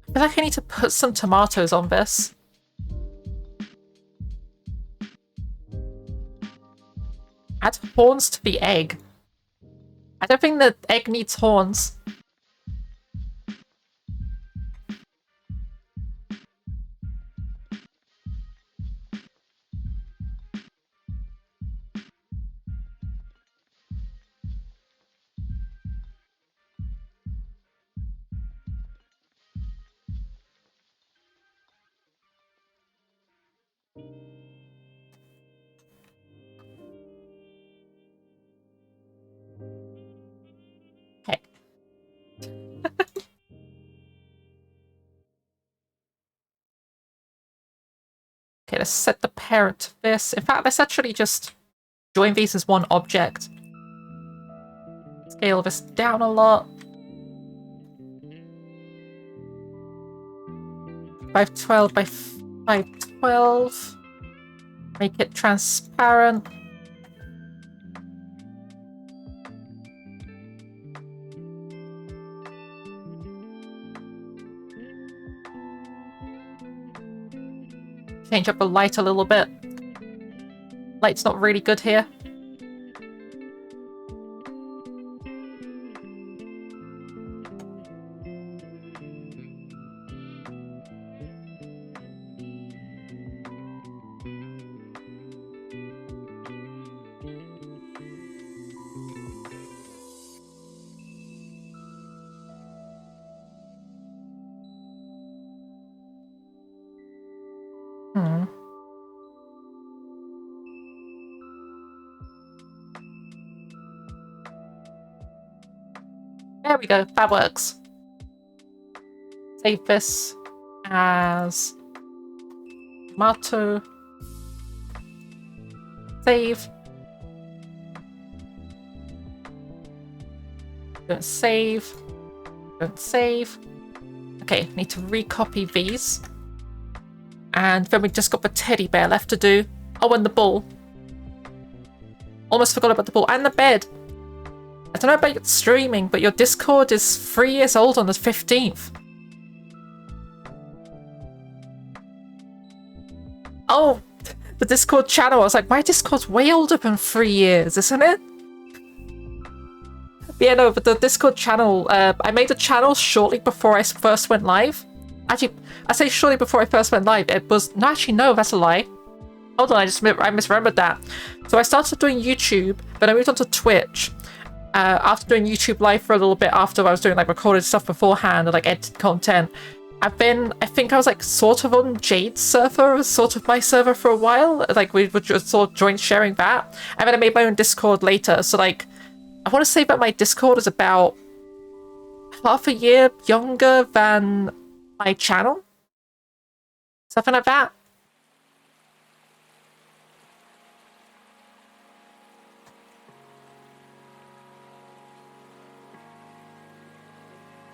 I feel like I need to put some tomatoes on this. Add horns to the egg. I don't think the egg needs horns. Okay. Okay, let's set the parent to this. In fact, let's actually just join these as one object. Scale this down a lot. 512 by 512. Make it transparent. Change up the light a little bit. Light's not really good here. There we go, that works. Save this as tomato. Save. Don't save. Don't save. Okay, need to recopy these. And then we just got the teddy bear left to do. Oh, and the ball. Almost forgot about the ball. And the bed. I don't know about your streaming, but your Discord is 3 years old on the 15th. Oh, the Discord channel. I was like, my Discord's way older than 3 years, isn't it? Yeah, no, but the Discord channel, I made a channel shortly before I first went live. Actually, I say shortly before I first went live. It was, no, actually, no, that's a lie. Hold on, I misremembered that. So I started doing YouTube, then I moved on to Twitch. After doing YouTube live for a little bit after I was doing like recorded stuff beforehand and like edited content. I think I was like sort of on Jade's server, sort of my server for a while. Like we would just sort of join sharing that. And then I made my own Discord later. So like, I want to say that my Discord is about half a year younger than my channel. Something like that.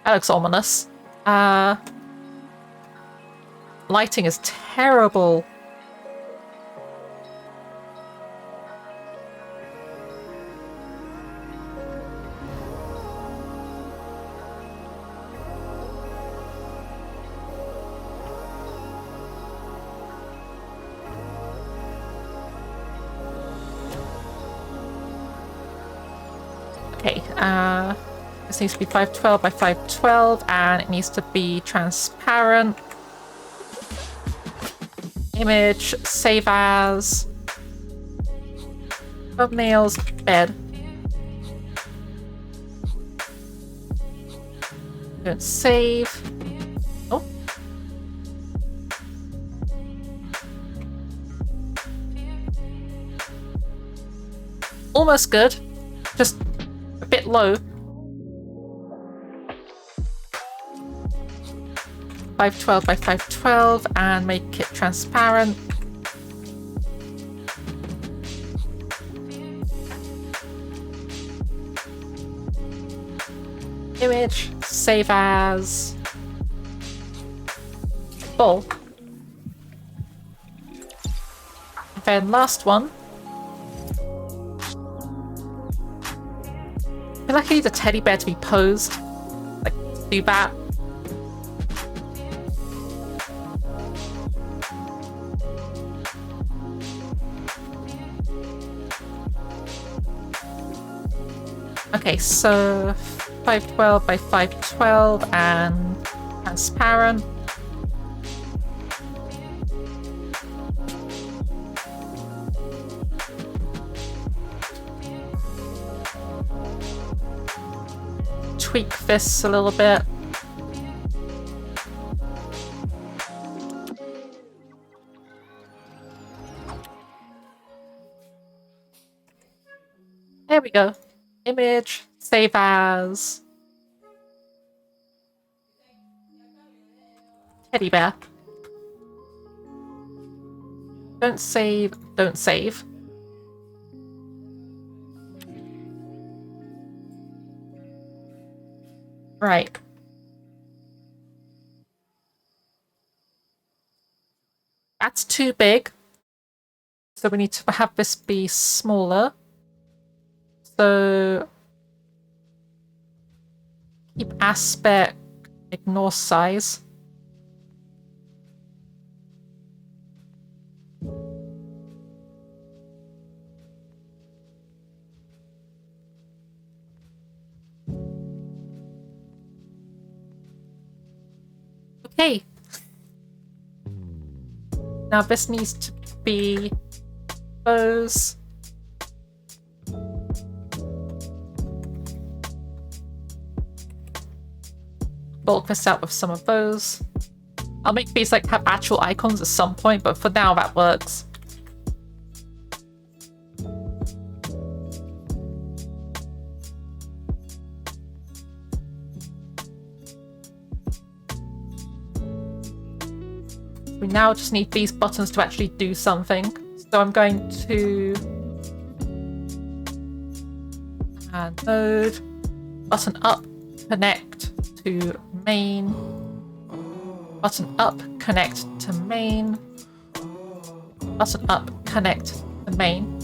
That looks ominous. Lighting is terrible. Okay, this needs to be 512 by 512, and it needs to be transparent. Image, save as, thumbnails, bed. Don't save. Oh. Almost good. Just a bit low. 512 by 512 and make it transparent. Image, save as, ball. And then last one. I feel like I need a teddy bear to be posed. Like, do that. Okay, so 512 by 512 and transparent. Tweak this a little bit. There we go. Image, save as, teddy bear. Don't save, don't save. Right. That's too big. So we need to have this be smaller. So keep aspect, ignore size. Okay. Now this needs to be those. Bulk this out with some of those. I'll make these like have actual icons at some point, but for now that works. We now just need these buttons to actually do something. So I'm going to add node, button up, connect to main, button up, connect to main, button up, connect to main.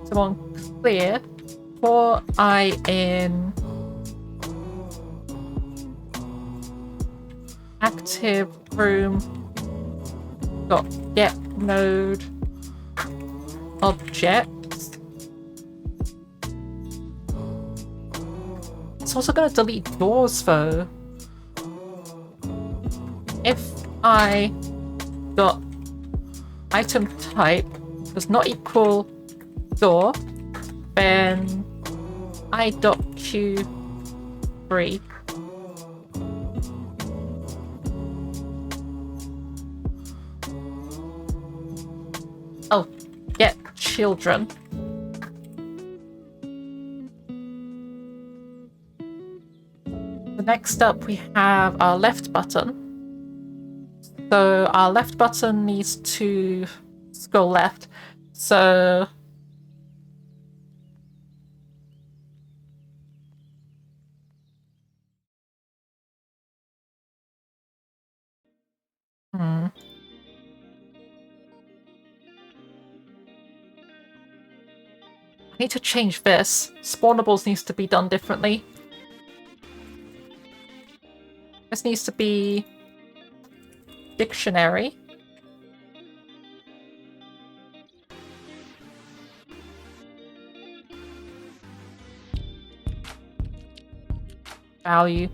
So on clear, for I in active room dot get node objects. It's also going to delete doors though. If I dot item type does not equal door, then I dot q3 get children. The next up we have our left button. So our left button needs to scroll left. So I need to change this. Spawnables needs to be done differently. This needs to be dictionary. Value.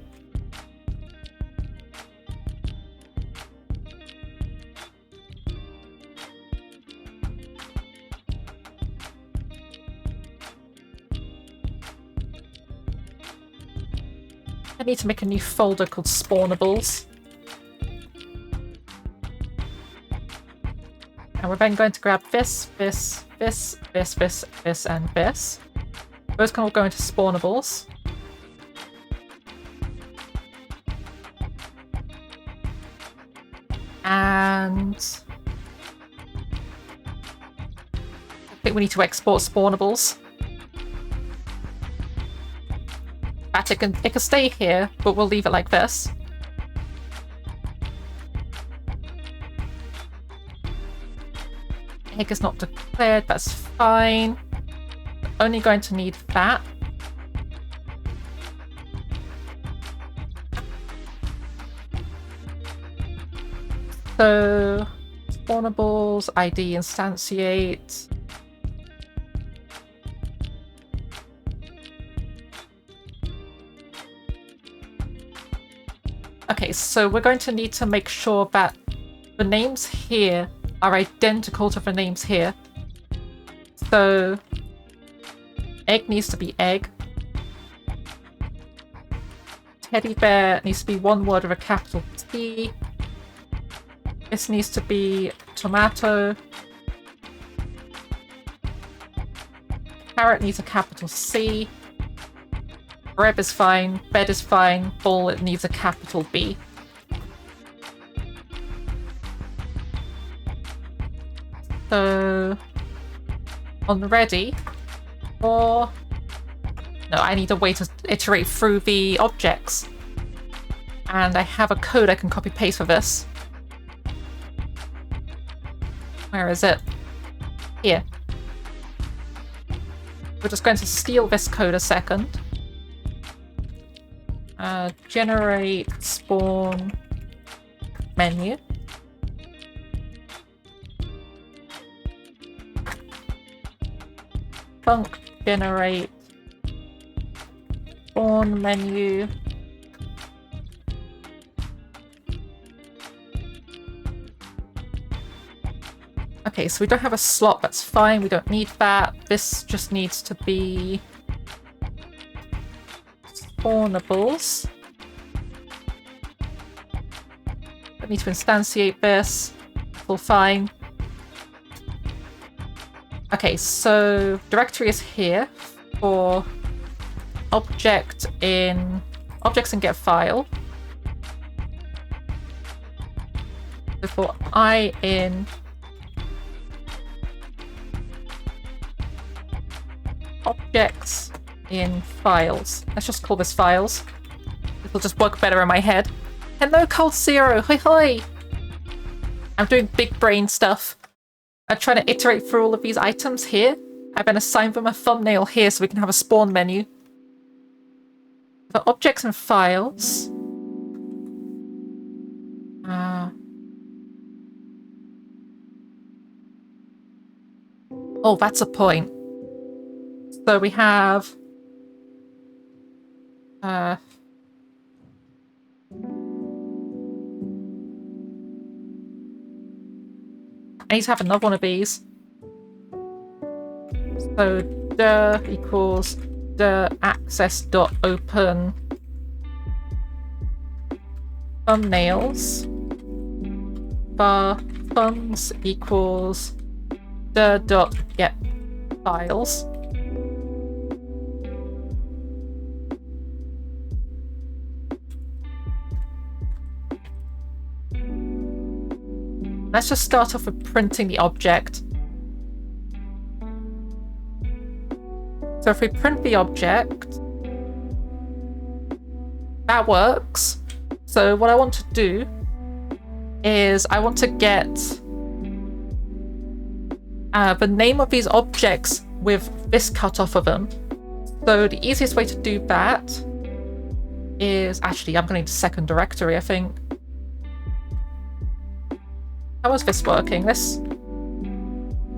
I need to make a new folder called Spawnables. And we're then going to grab this, this, this, this, this, this, and this. Those can all go into Spawnables. And I think we need to export Spawnables. It can stay here, but we'll leave it like this. Egg is not declared, that's fine. Only going to need that. So, spawnables, ID instantiate. Okay, so we're going to need to make sure that the names here are identical to the names here. So, egg needs to be egg. Teddy bear needs to be one word with a capital T. This needs to be tomato. Carrot needs a capital C. Reb is fine, bed is fine, ball it needs a capital B. So on ready, or no, I need a way to iterate through the objects. And I have a code I can copy paste for this. Where is it? Here. We're just going to steal this code a second. Generate spawn menu. Func generate spawn menu. Okay, so we don't have a slot, that's fine, we don't need that. This just needs to be spawnables. I need to instantiate this. All fine. Okay, so directory is here for objects in get file. for I in objects in files. Let's just call this files. It'll just work better in my head. Hello, Cold Zero. Hoi hoi. I'm doing big brain stuff. I'm trying to iterate through all of these items here. I've been assigned them a thumbnail here so we can have a spawn menu. For objects and files. Oh, that's a point. So we have... I need to have another one of these. So dir equals dir access.open thumbnails bar thumbs equals dir.get files. Let's just start off with printing the object. So if we print the object, that works. So what I want to do is I want to get the name of these objects with this cut off of them. So the easiest way to do that is... Actually, I'm going to need a second directory, I think. How is this working? Let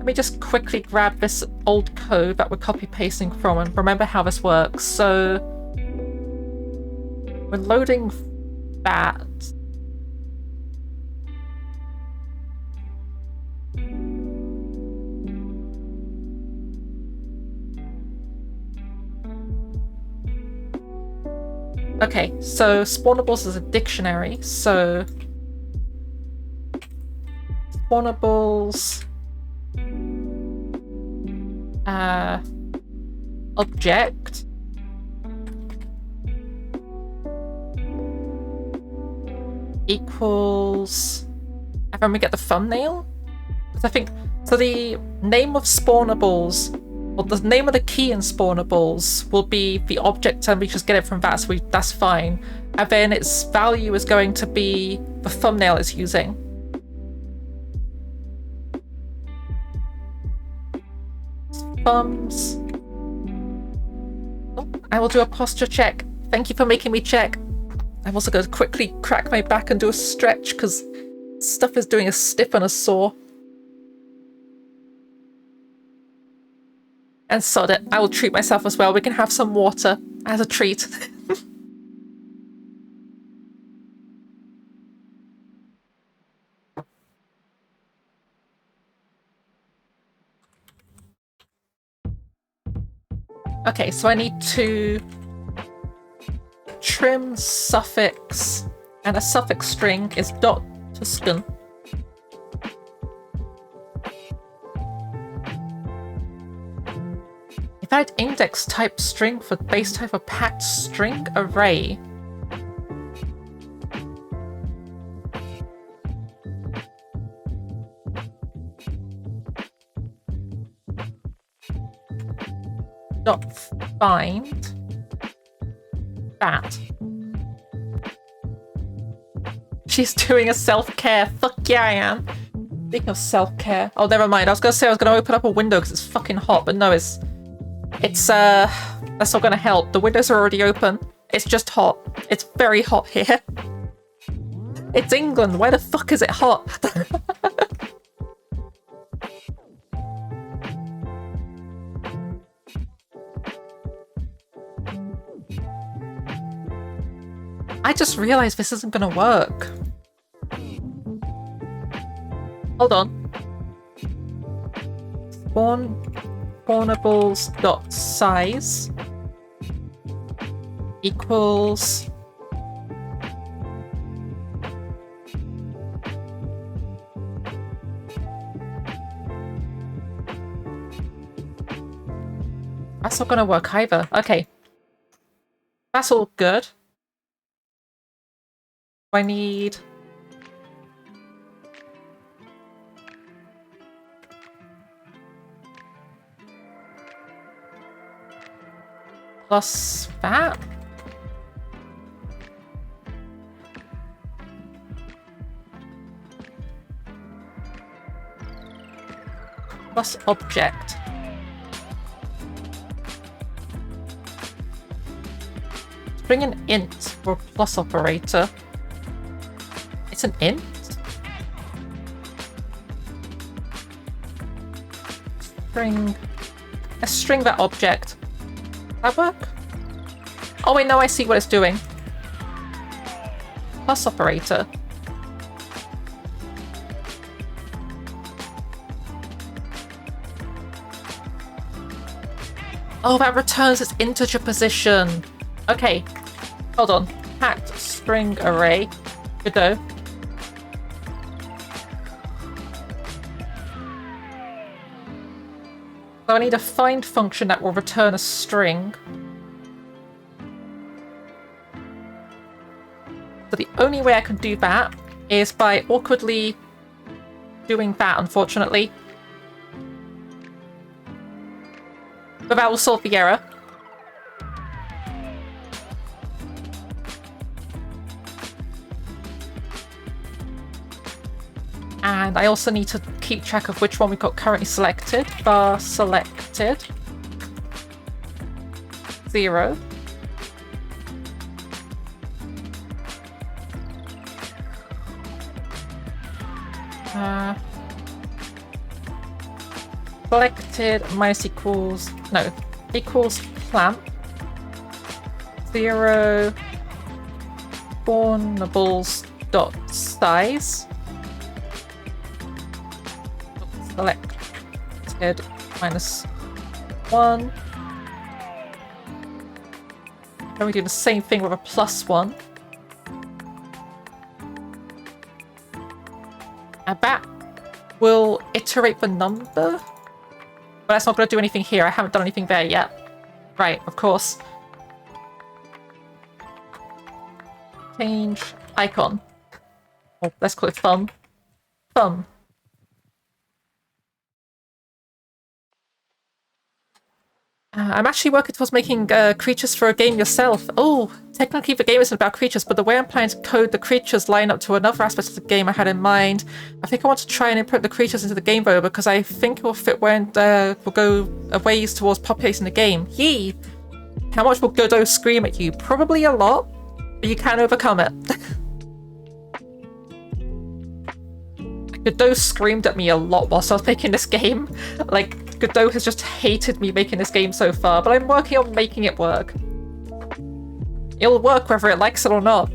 me just quickly grab this old code that we're copy-pasting from and remember how this works. So we're loading that. Okay, so spawnables is a dictionary, so spawnables object equals, and then we get the thumbnail, because I think so the name of spawnables, or the name of the key in spawnables, will be the object and we just get it from that, so that's fine. And then its value is going to be the thumbnail it's using. Thumbs. Oh, I will do a posture check. Thank you for making me check. I'm also going to quickly crack my back and do a stretch because stuff is doing a stiff and a sore. And sod it, I will treat myself as well. We can have some water as a treat. Okay, so I need to trim suffix, and a suffix string is dot Tuscan. If I had index type string for base type of packed string array. Dot find that. She's doing a self-care. Fuck yeah, I am. Speaking of self-care. Oh, never mind. I was gonna say I was gonna open up a window because it's fucking hot, but no, it's that's not gonna help. The windows are already open. It's just hot. It's very hot here. It's England. Why the fuck is it hot? I just realized this isn't gonna work. Hold on. Spawnables dot size equals that's not gonna work either. Okay. That's all good. I need plus that. Plus object. Bring an int for a plus operator. It's an int? Let's string that object. That work? Oh wait, no, I see what it's doing. Plus operator. Oh, that returns its integer position. Okay, hold on. Hacked string array. Godot. So I need a find function that will return a string. So the only way I can do that is by awkwardly doing that, unfortunately. But that will solve the error. And I also need to keep track of which one we've got currently selected. Bar selected. 0. Selected minus equals, no, equals clamp. 0 spawnables dot size. Selected minus 1. Then we do the same thing with a plus 1. And that will iterate the number. But that's not going to do anything here. I haven't done anything there yet. Right, of course. Change icon. Oh, let's call it thumb. Thumb. I'm actually working towards making creatures for a game yourself. Oh, technically the game isn't about creatures, but the way I'm planning to code the creatures line up to another aspect of the game I had in mind. I think I want to try and input the creatures into the game though, because I think it will fit when we'll go a ways towards populating the game. Yee! How much will Godot scream at you? Probably a lot, but you can overcome it. Godot screamed at me a lot whilst I was making this game. Like, Godot has just hated me making this game so far, but I'm working on making it work. It'll work whether it likes it or not.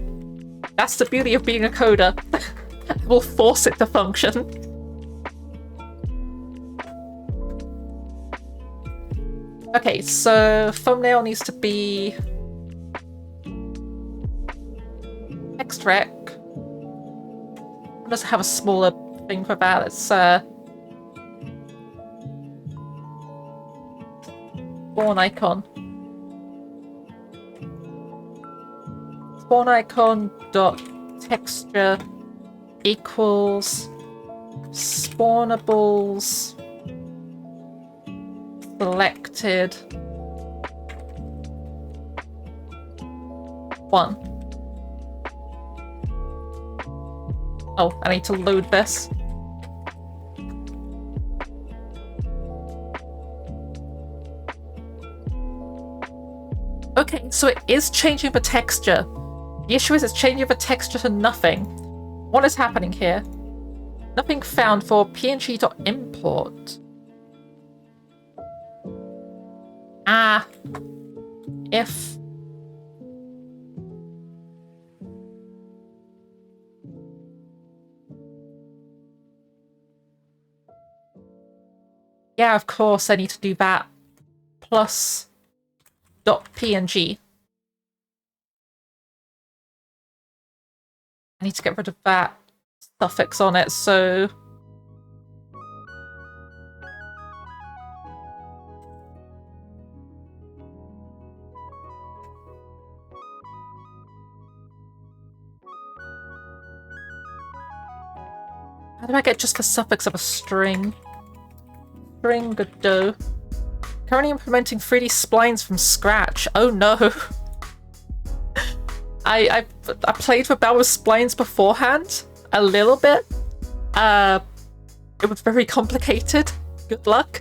That's the beauty of being a coder. We'll force it to function. Okay, so thumbnail needs to be text rec. Let's have a smaller thing for that. It's spawn icon. Spawn icon dot texture equals spawnables selected 1. Oh, I need to load this. Okay, so it is changing the texture. The issue is it's changing the texture to nothing. What is happening here? Nothing found for png.import. If yeah, of course I need to do that. Plus .png. I need to get rid of that suffix on it, so how do I get just the suffix of a string? String Godot. Currently implementing 3D splines from scratch. Oh no. I played with Bell with splines beforehand a little bit. It was very complicated. Good luck.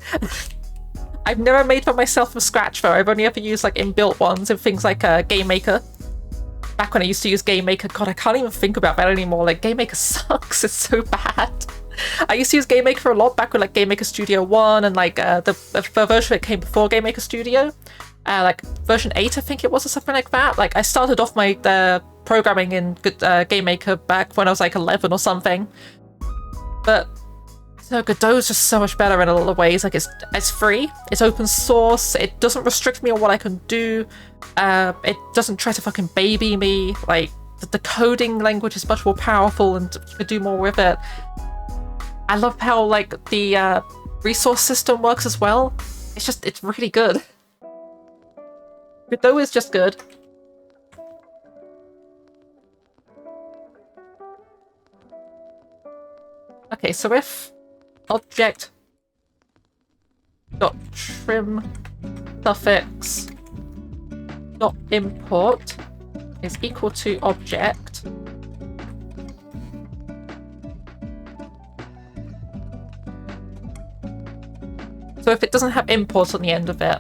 I've never made one myself from scratch though. I've only ever used like inbuilt ones in things like Game Maker. Back when I used to use Game Maker, God, I can't even think about that anymore. Like, Game Maker sucks. It's so bad. I used to use Game Maker a lot back with like Game Maker Studio 1 and like the version that came before Game Maker Studio. Like version 8, I think it was, or something like that. Like, I started off my programming in Game Maker back when I was like 11 or something. But so Godot is just so much better in a lot of ways. Like, it's free, it's open source, it doesn't restrict me on what I can do. It doesn't try to fucking baby me. Like, the coding language is much more powerful and you can do more with it. I love how like the resource system works as well. It's really good. Godot is just good. Okay, so if object dot trim suffix dot import is equal to object, so if it doesn't have import on the end of it,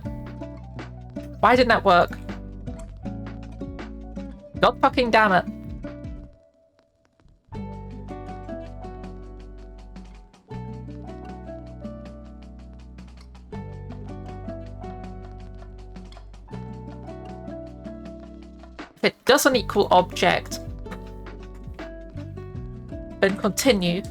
why didn't that work? God fucking damn it. If it doesn't equal object, then continue.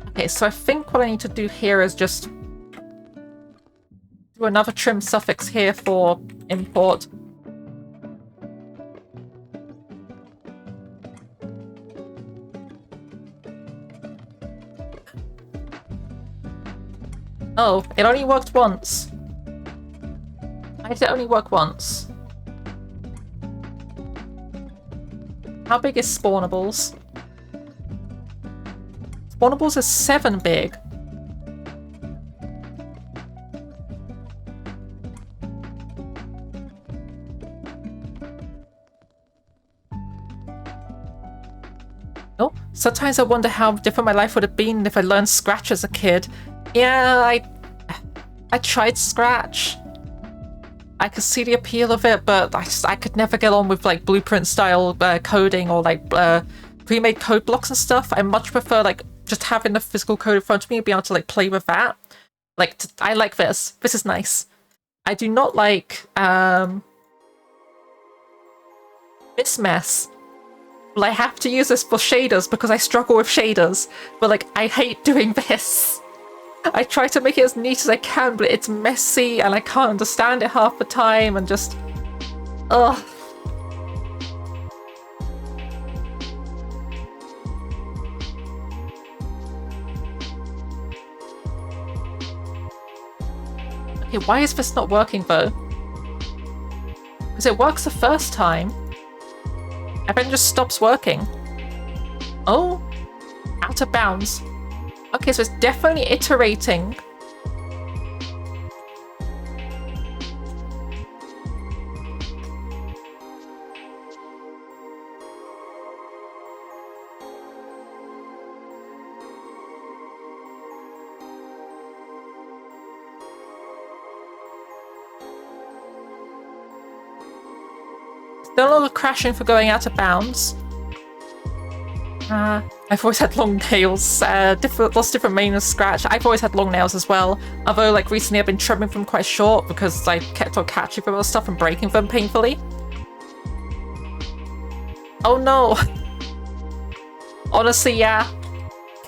Okay, so I think what I need to do here is just do another trim suffix here for import. Oh, it only worked once. Why did it only work once? How big is spawnables? Spawnables is 7 big. Oh, sometimes I wonder how different my life would have been if I learned Scratch as a kid. Yeah, I tried Scratch. I could see the appeal of it, but I could never get on with like blueprint style coding or like pre-made code blocks and stuff. I much prefer like just having the physical code in front of me and being able to like play with that. Like, I like this. This is nice. I do not like this mess. Well, I have to use this for shaders because I struggle with shaders. But like, I hate doing this. I try to make it as neat as I can, but it's messy and I can't understand it half the time and just... ugh. Okay, why is this not working though? Because it works the first time, and then just stops working. Oh, out of bounds. Okay, so it's definitely iterating. Still a lot of crashing for going out of bounds. I've always had long nails, lots of different main Scratch. I've always had long nails as well, although like recently I've been trimming them quite short because I kept on catching them and stuff and breaking them painfully. Oh no! Honestly, yeah.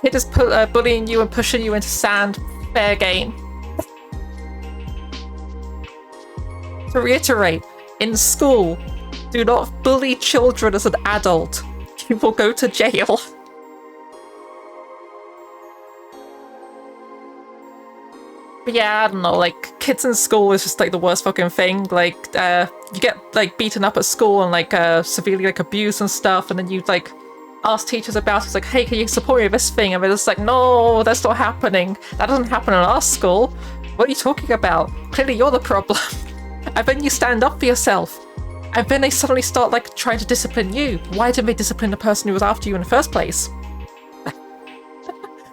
Kid is bullying you and pushing you into sand. Fair game. To reiterate, in school, do not bully children as an adult. You will go to jail. But yeah, I don't know, like, kids in school is just, like, the worst fucking thing. Like, you get, like, beaten up at school and, like, severely, like, abused and stuff, and then you, like, ask teachers about it. It's like, hey, can you support me with this thing? And they're just like, no, that's not happening. That doesn't happen in our school. What are you talking about? Clearly you're the problem. And then you stand up for yourself. And then they suddenly start, like, trying to discipline you. Why didn't they discipline the person who was after you in the first place?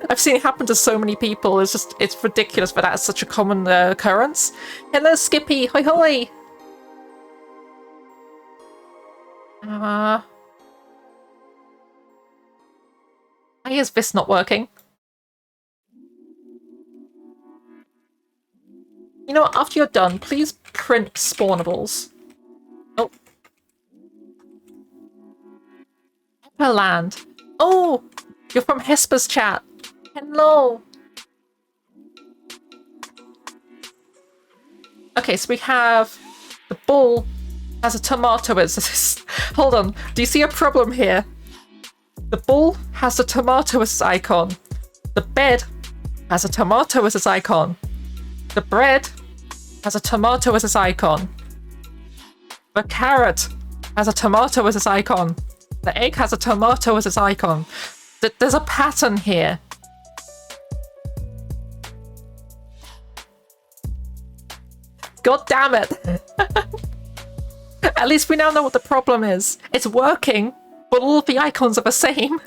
I've seen it happen to so many people. It's ridiculous, but that's such a common occurrence. Hello, Skippy. Hoi hoi. Why is this not working? You know what? After you're done, please print spawnables. Oh. Pepperland. Oh! You're from Hesper's chat. Hello! Okay, so we have the bull has a tomato as its... Hold on, do you see a problem here? The bull has a tomato as its icon. The bed has a tomato as its icon. The bread has a tomato as its icon. The carrot has a tomato as its icon. The egg has a tomato as its icon. There's a pattern here. God damn it! At least we now know what the problem is. It's working, but all of the icons are the same.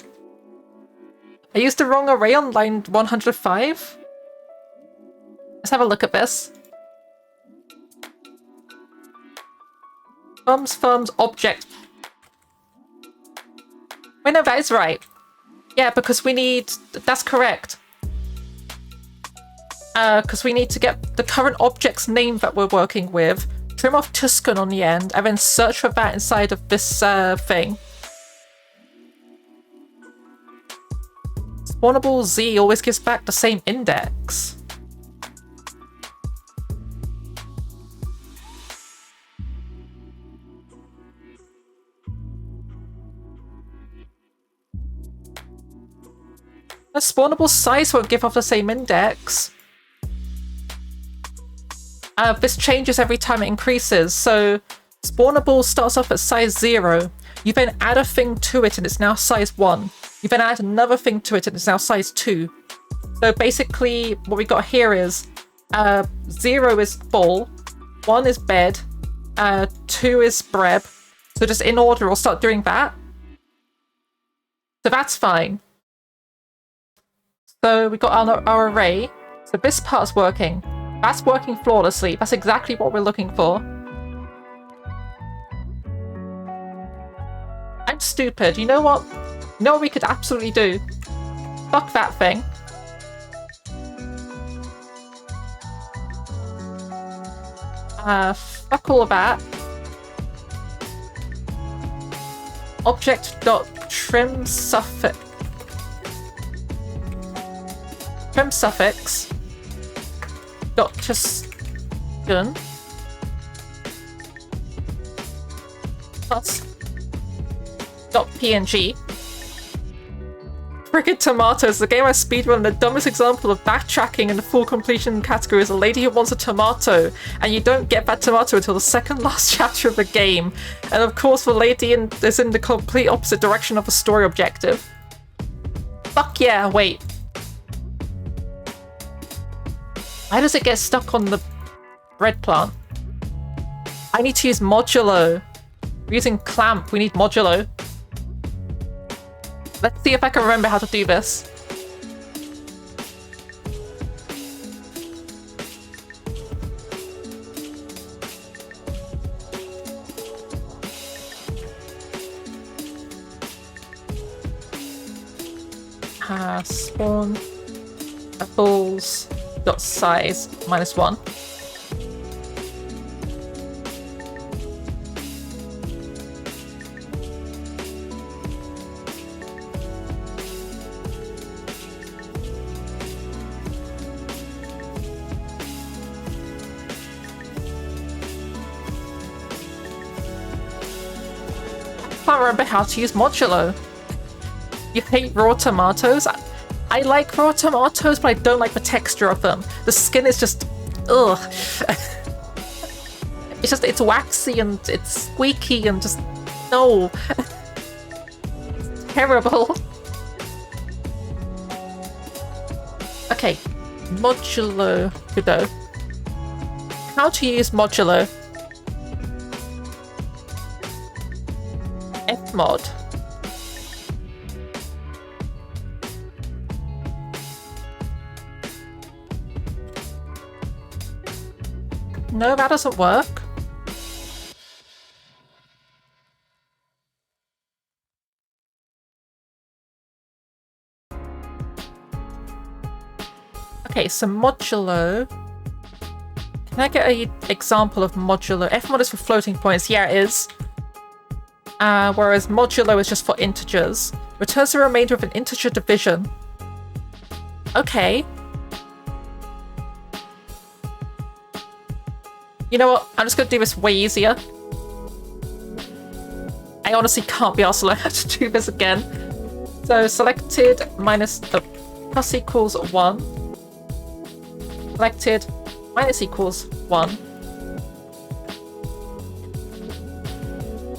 I used the wrong array on line 105. Let's have a look at this. Thumbs, object. Wait, no, that is right. Yeah, because we need... That's correct. Because we need to get the current object's name that we're working with, trim off Tuscan on the end, and then search for that inside of this thing. Spawnable Z always gives back the same index. The spawnable size won't give off the same index. This changes every time it increases, so spawnable starts off at size 0. You then add a thing to it and it's now size 1. You then add another thing to it and it's now size 2. So basically what we got here is 0 is bull, 1 is bed, 2 is breb. So just in order we'll start doing that. So that's fine. So we got our array. So this part's working. That's working flawlessly. That's exactly what we're looking for. I'm stupid. You know what? You know what we could absolutely do? Fuck that thing. Fuck all of that. Object.trim suffix. Trim suffix. Tuscan plus .png. Frickin' tomatoes, the game I speedrun. The dumbest example of backtracking in the full completion category is a lady who wants a tomato, and you don't get that tomato until the second last chapter of the game. And of course the lady is in the complete opposite direction of the story objective. Fuck yeah, wait. Why does it get stuck on the bread plant? I need to use modulo. We're using clamp, we need modulo. Let's see if I can remember how to do this. Spawn apples dot size -1. I can't remember how to use modulo. You hate raw tomatoes? I like raw tomatoes, but I don't like the texture of them. The skin is just, ugh. It's waxy and it's squeaky and just, no. Terrible. Okay, modulo Godot. How to use modulo. Fmod. No, that doesn't work. Okay, so modulo. Can I get an example of modulo? Fmod is for floating points. Yeah, it is. Whereas modulo is just for integers. Returns the remainder of an integer division. Okay. You know what? I'm just going to do this way easier. I honestly can't be asked to learn how to do this again. So selected minus the plus equals 1. Selected minus equals 1.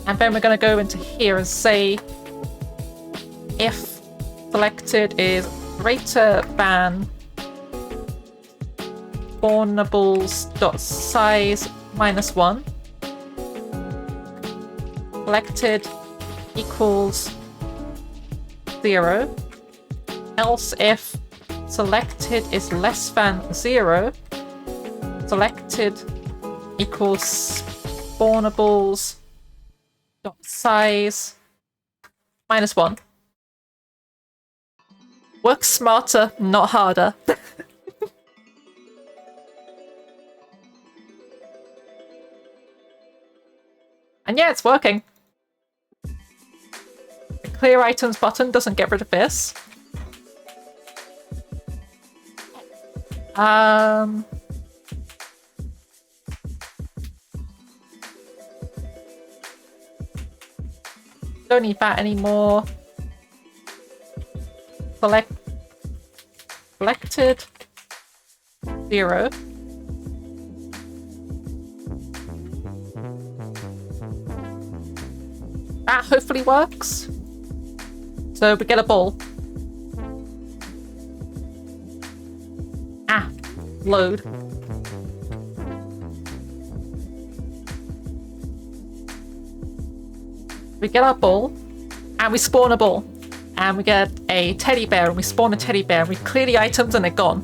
And then we're going to go into here and say if selected is greater than spawnables.size minus 1. Selected equals 0. Else if selected is less than 0, selected equals spawnables.size minus 1. Work smarter, not harder. And yeah, it's working. The clear items button doesn't get rid of this. Don't need that anymore. Selected 0. That hopefully works. So we get a ball. Load. We get our ball, and we spawn a ball. And we get a teddy bear, and we spawn a teddy bear, and we clear the items, and they're gone.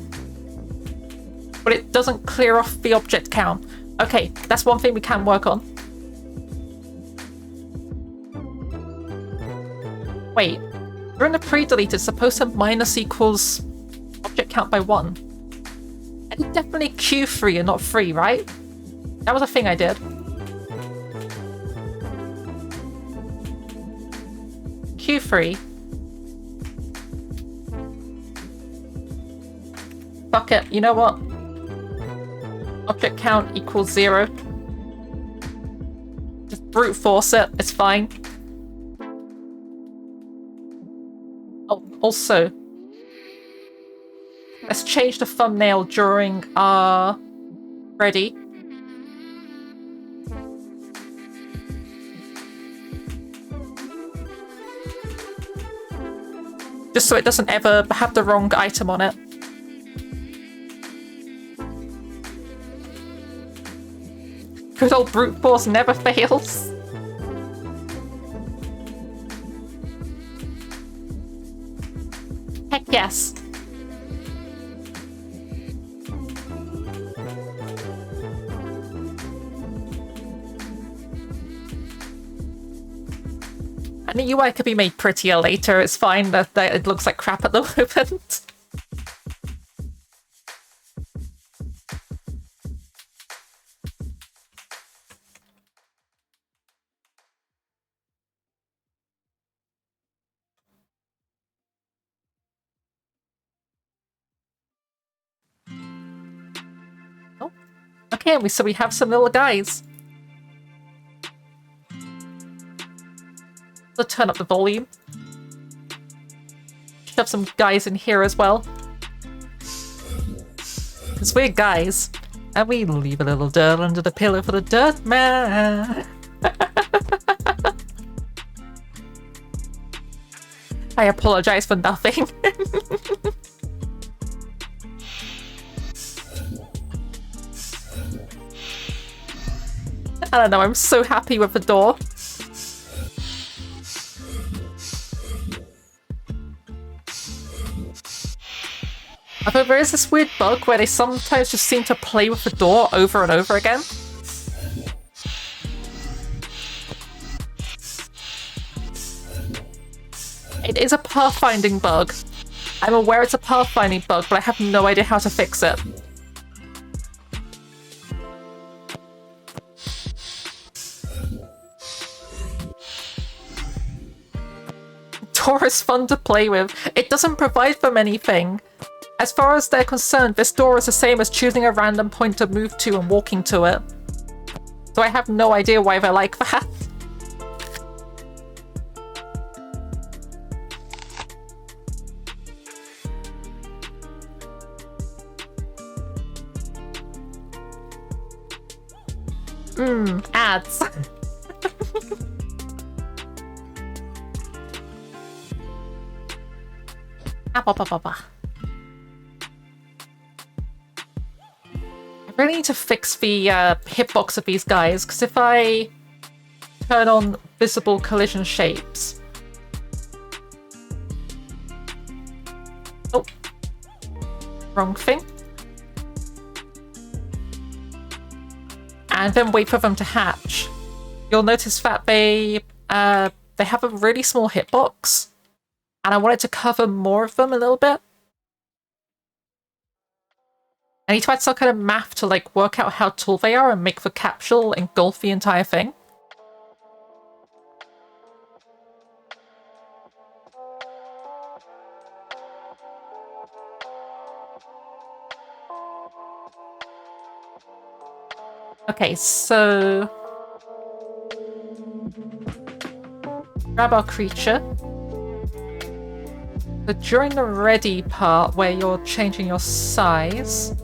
But it doesn't clear off the object count. Okay, that's one thing we can work on. Wait, during the pre-delete, it's supposed to minus equals object count by 1. I did definitely Q3 and not 3, right? That was a thing I did. Q3. Fuck it, you know what? Object count equals 0. Just brute force it, it's fine. Oh, also, let's change the thumbnail during our ready. Just so it doesn't ever have the wrong item on it. Good old brute force never fails. Heck yes. And the UI could be made prettier later, it's fine that it looks like crap at the moment. Oh, okay, so we have some little guys. Let's turn up the volume. Shove shove some guys in here as well. Because we're guys. And we leave a little dirt under the pillow for the dirt man. I apologize for nothing. I don't know, I'm so happy with the door. Although there is this weird bug where they sometimes just seem to play with the door over and over again. It is a pathfinding bug. I'm aware it's a pathfinding bug, but I have no idea how to fix it. Door is fun to play with. It doesn't provide them anything. As far as they're concerned, this door is the same as choosing a random point to move to and walking to it. So I have no idea why they're like that. Ads. I really need to fix the hitbox of these guys, because if I turn on visible collision shapes... Oh. Wrong thing. And then wait for them to hatch. You'll notice that they have a really small hitbox. And I wanted to cover more of them a little bit. I need to add some kind of math to like work out how tall they are and make the capsule engulf the entire thing. Okay, so... grab our creature. So during the ready part where you're changing your size...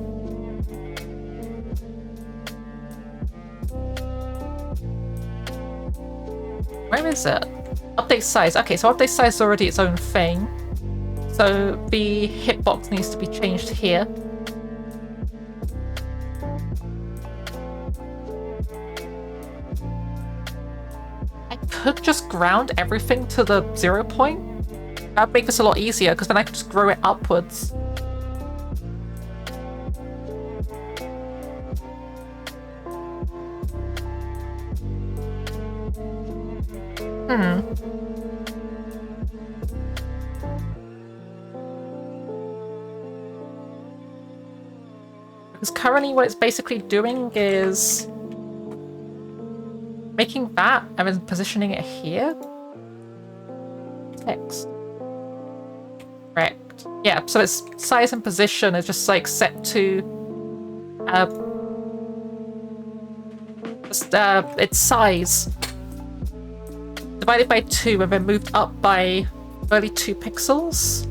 where is it? Update size. Okay, so update size is already its own thing. So the hitbox needs to be changed here. I could just ground everything to the 0 point. That'd make this a lot easier, because then I could just grow it upwards. Because currently what it's basically doing is making that and then positioning it here. Text. Correct. Yeah, so its size and position is just like set to its size divided by 2 and then moved up by only 2 pixels.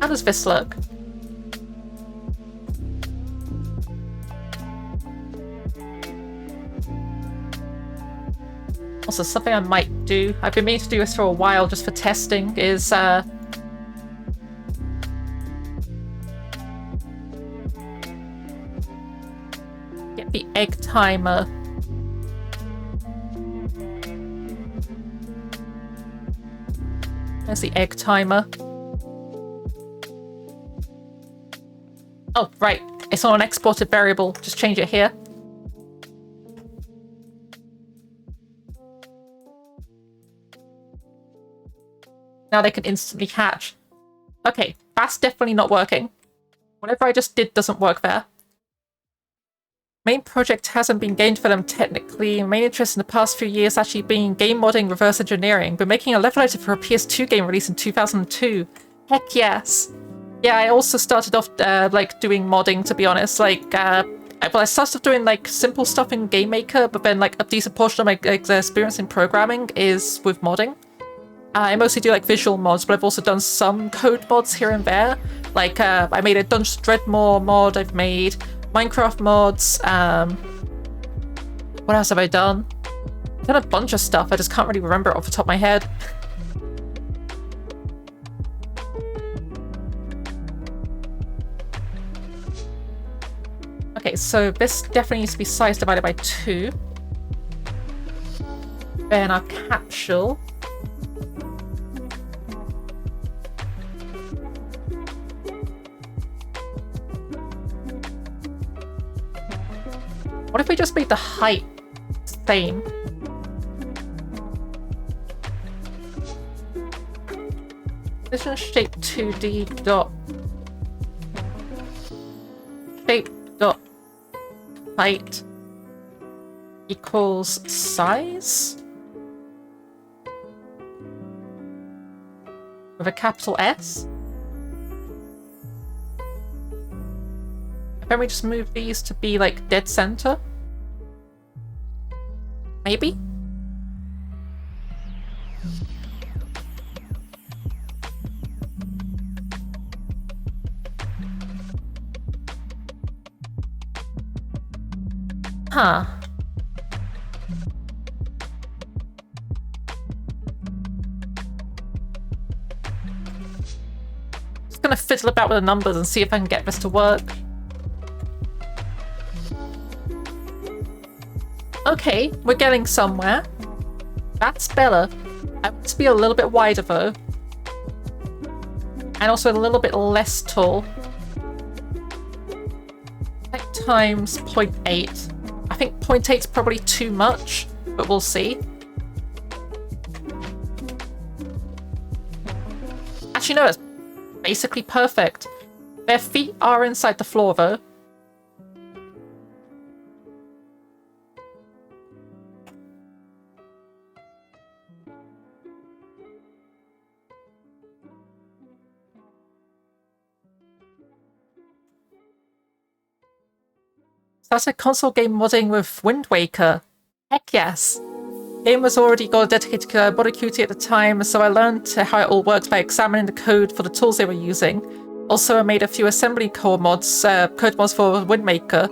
How does this look? Also, something I might do, I've been meaning to do this for a while just for testing, is get the egg timer. There's the egg timer. Oh, right. It's on an exported variable. Just change it here. Now they can instantly hatch. Okay, that's definitely not working. Whatever I just did doesn't work there. Main project hasn't been gained for them technically. Main interest in the past few years actually been game modding, reverse engineering. Been making a level editor for a PS2 game released in 2002. Heck yes. Yeah, I also started off like doing modding, to be honest. Like, I started off doing like simple stuff in Game Maker, but then like a decent portion of my experience in programming is with modding. I mostly do like visual mods, but I've also done some code mods here and there. Like, I made a Dungeons Dreadmore mod. I've made Minecraft mods. What else have I done? I've done a bunch of stuff. I just can't really remember it off the top of my head. Okay, so this definitely needs to be size divided by 2. Then our capsule. What if we just made the height same? Position shape 2D dot shape dot height equals size with a capital S. Then we just move these to be like dead center. Maybe? Huh. Just gonna fiddle about with the numbers and see if I can get this to work. Okay, we're getting somewhere. That's better. I want it to be a little bit wider though. And also a little bit less tall. Like times 0.8. I think 0.8 is probably too much, but we'll see. Actually, no, it's basically perfect. Their feet are inside the floor though. That's a console game modding with Wind Waker. Heck yes. Game was already got a dedicated body QT at the time, so I learned how it all worked by examining the code for the tools they were using. Also, I made a few assembly core mods, code mods for Wind Waker.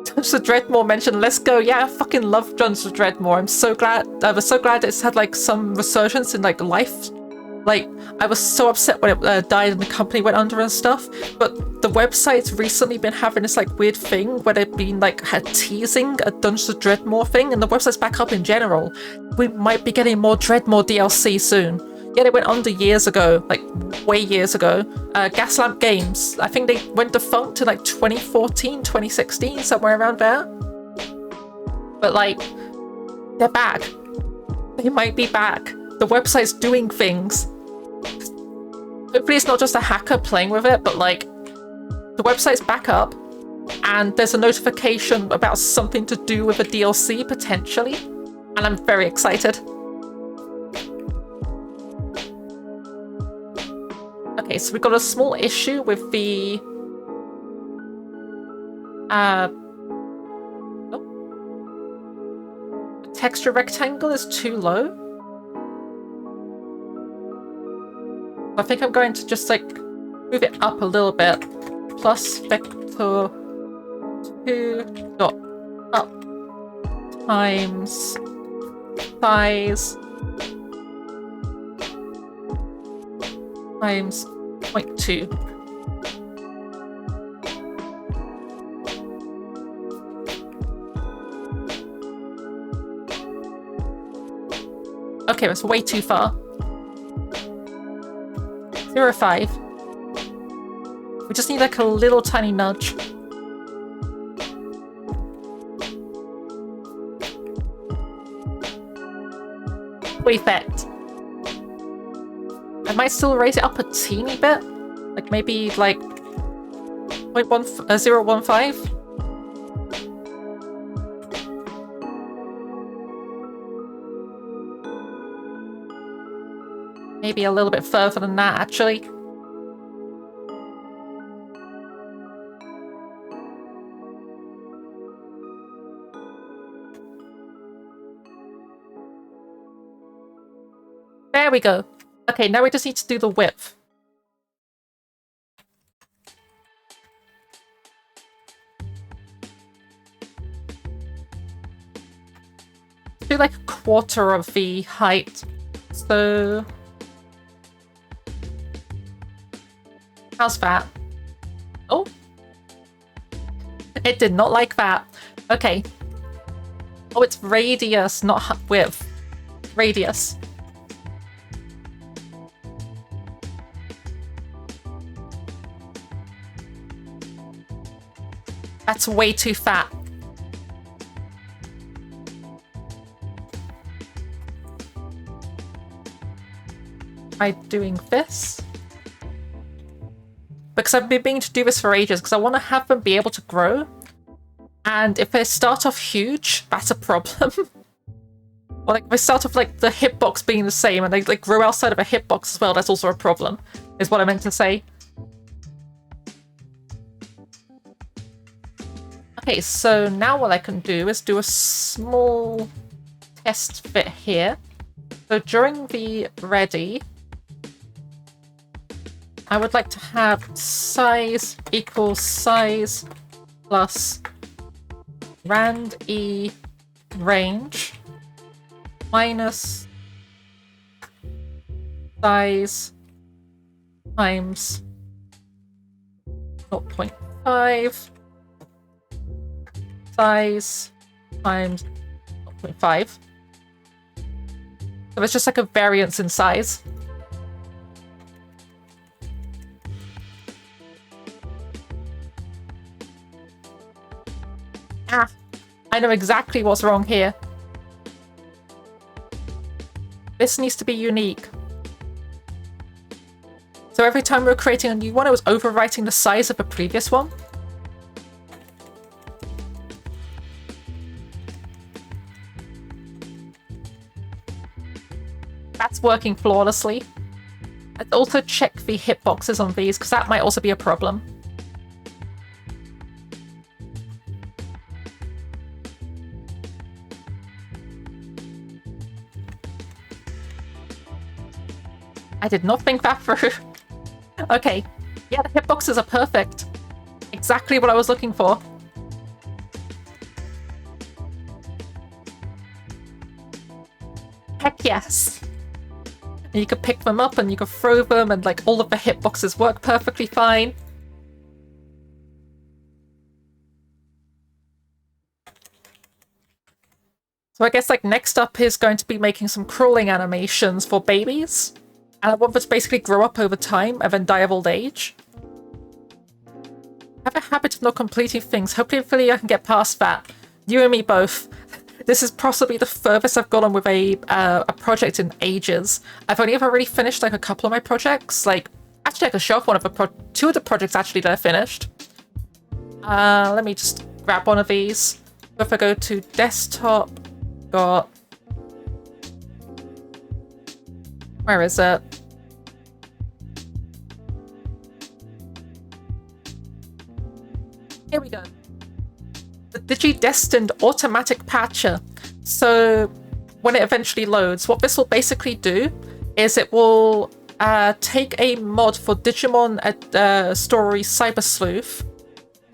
Dungeons of Dreadmore mentioned, let's go. Yeah, I fucking love Dungeons of Dreadmore. I'm so glad. I was so glad it's had like some resurgence in like life. Like, I was so upset when it died and the company went under and stuff, but the website's recently been having this like weird thing where they've been like teasing a Dungeons of Dreadmore thing, and the website's back up in general. We might be getting more Dreadmore DLC soon. Yeah, they went under years ago, like way years ago. Gaslamp Games, I think they went defunct in like 2014, 2016, somewhere around there. But like, they're back. They might be back. The website's doing things. Hopefully it's not just a hacker playing with it, but like, the website's back up and there's a notification about something to do with a DLC potentially, and I'm very excited. Okay, so we've got a small issue with the the texture rectangle is too low. I think I'm going to just like move it up a little bit. Plus vector 2 dot up times size times 0.2. Okay, that's way too far. 0.5. We just need like a little tiny nudge. Effect. I might still raise it up a teeny bit, like maybe like 0.15. Maybe a little bit further than that, actually. There we go. Okay, now we just need to do the width. Do like a quarter of the height. So how's that? Oh, it did not like that. Okay. Oh, it's radius, not width. Radius. That's way too fat. By doing this. Because I've been meaning to do this for ages, because I want to have them be able to grow. And if they start off huge, that's a problem. Or like if they start off like the hitbox being the same and they like grow outside of a hitbox as well, that's also a problem, is what I meant to say. Okay, so now what I can do is do a small test fit here. So during the ready, I would like to have size equals size plus rand e range minus size times 0.5 size times 0.5. So it's just like a variance in size. Ah, I know exactly what's wrong here. This needs to be unique. So every time we were creating a new one, it was overwriting the size of the previous one. That's working flawlessly. I'd also check the hitboxes on these, because that might also be a problem. I did not think that through. Okay. Yeah, the hitboxes are perfect. Exactly what I was looking for. Heck yes. And you could pick them up and you could throw them and like all of the hitboxes work perfectly fine. So I guess like next up is going to be making some crawling animations for babies. And I want them to basically grow up over time and then die of old age. I have a habit of not completing things. Hopefully I can get past that. You and me both. This is possibly the furthest I've gotten with a project in ages. I've only ever really finished like a couple of my projects. Like, actually I could show off one of the two of the projects actually that I finished. Let me just grab one of these. If I go to desktop, got... Where is it? Here we go. The Digi-Destined Automatic Patcher. So when it eventually loads, what this will basically do is it will take a mod for Digimon Story Cyber Sleuth,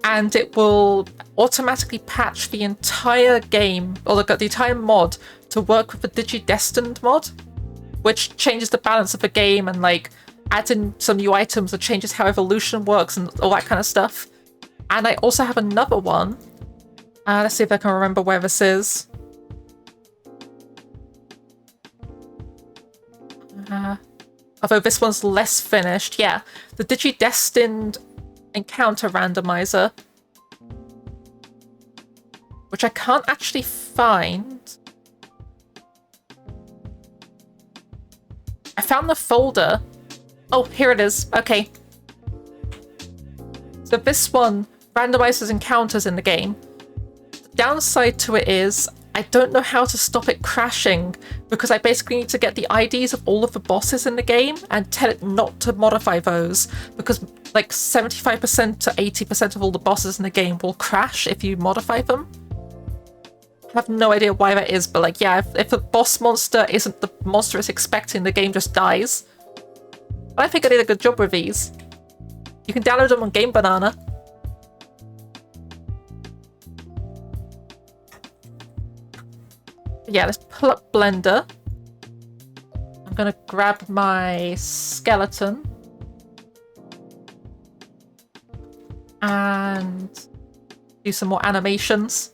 and it will automatically patch the entire game, or the entire mod, to work with the Digi-Destined mod, which changes the balance of the game and like adds in some new items that changes how evolution works and all that kind of stuff. And I also have another one. Let's see if I can remember where this is. Although this one's less finished. Yeah, the Digi-Destined Encounter Randomizer, which I can't actually find. I found the folder. Oh, here it is. Okay. So this one randomizes encounters in the game. The downside to it is I don't know how to stop it crashing, because I basically need to get the IDs of all of the bosses in the game and tell it not to modify those, because like 75% to 80% of all the bosses in the game will crash if you modify them. have no idea why that is, but like, yeah, if the boss monster isn't the monster it's expecting, the game just dies. But I think I did a good job with these. You can download them on Game Banana. Yeah, let's pull up Blender. I'm gonna grab my skeleton. And do some more animations.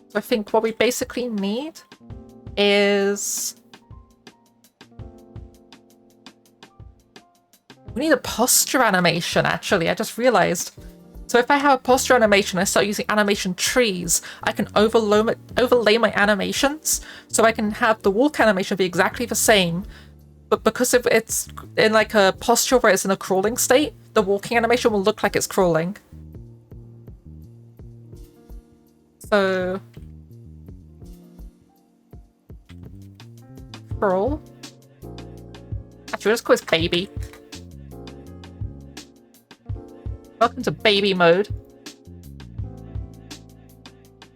So I think what we basically need is... we need a posture animation, actually. I just realized. So if I have a posture animation, I start using animation trees, I can overlay my animations, so I can have the walk animation be exactly the same, but because if it's in like a posture where it's in a crawling state, the walking animation will look like it's crawling. So... crawl. Actually, we'll just call this baby. Welcome to baby mode.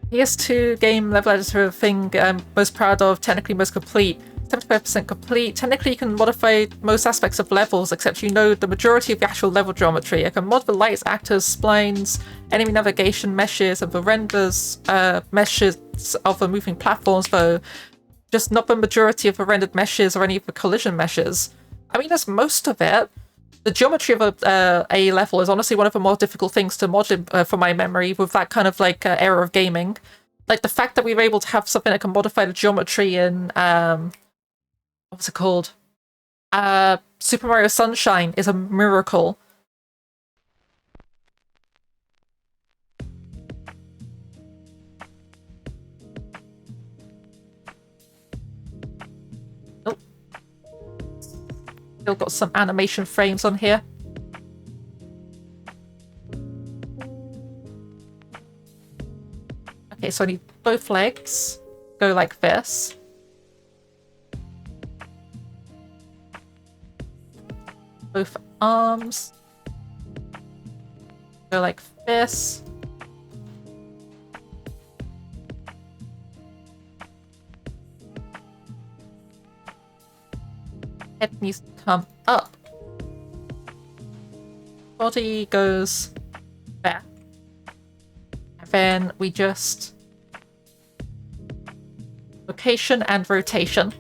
PS2 game level editor thing I'm most proud of, technically most complete. 75% complete. Technically you can modify most aspects of levels, except you know the majority of the actual level geometry. I can mod the lights, actors, splines, enemy navigation meshes, and the renders meshes of the moving platforms, though just not the majority of the rendered meshes or any of the collision meshes. I mean, that's most of it. The geometry of a level is honestly one of the more difficult things to mod from my memory with that kind of like era of gaming. Like the fact that we were able to have something that can modify the geometry in what's it called? Super Mario Sunshine is a miracle. Oh. Still got some animation frames on here. Okay, so I need both legs. Go like this. Both arms. Go like this. Head needs to come up. Body goes there. And then we just... location and rotation.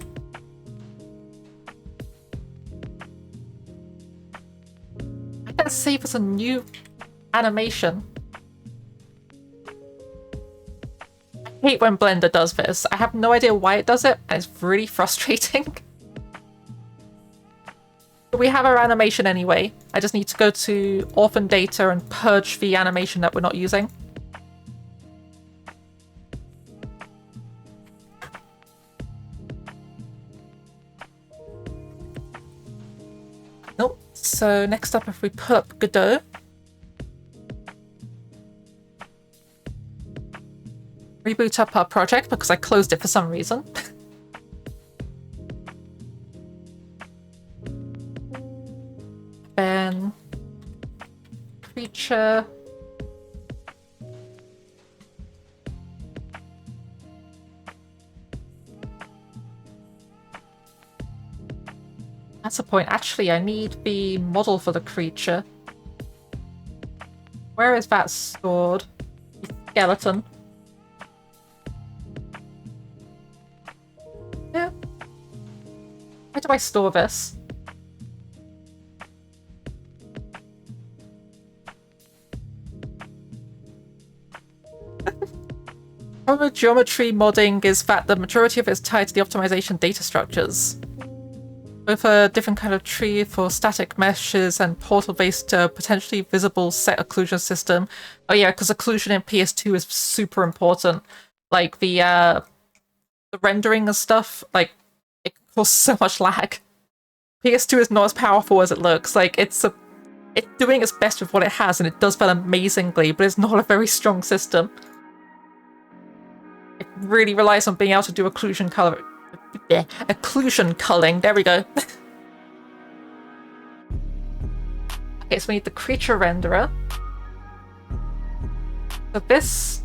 I gotta save us a new animation. I hate when Blender does this. I have no idea why it does it, and it's really frustrating. But we have our animation anyway. I just need to go to Orphan Data and purge the animation that we're not using. Nope. So next up, if we pull up Godot, reboot up our project because I closed it for some reason. Then creature. That's the point. Actually, I need the model for the creature. Where is that stored? The skeleton. Yeah. Where do I store this? Problem with geometry modding is that the majority of it is tied to the optimization data structures. Both a different kind of tree for static meshes and portal-based potentially visible set occlusion system. Oh yeah, because occlusion in PS2 is super important. Like the rendering and stuff, like it causes so much lag. PS2 is not as powerful as it looks. Like it's doing its best with what it has, and it does that amazingly, but it's not a very strong system. It really relies on being able to do occlusion color. Occlusion culling. There we go. Okay, so we need the creature renderer. So this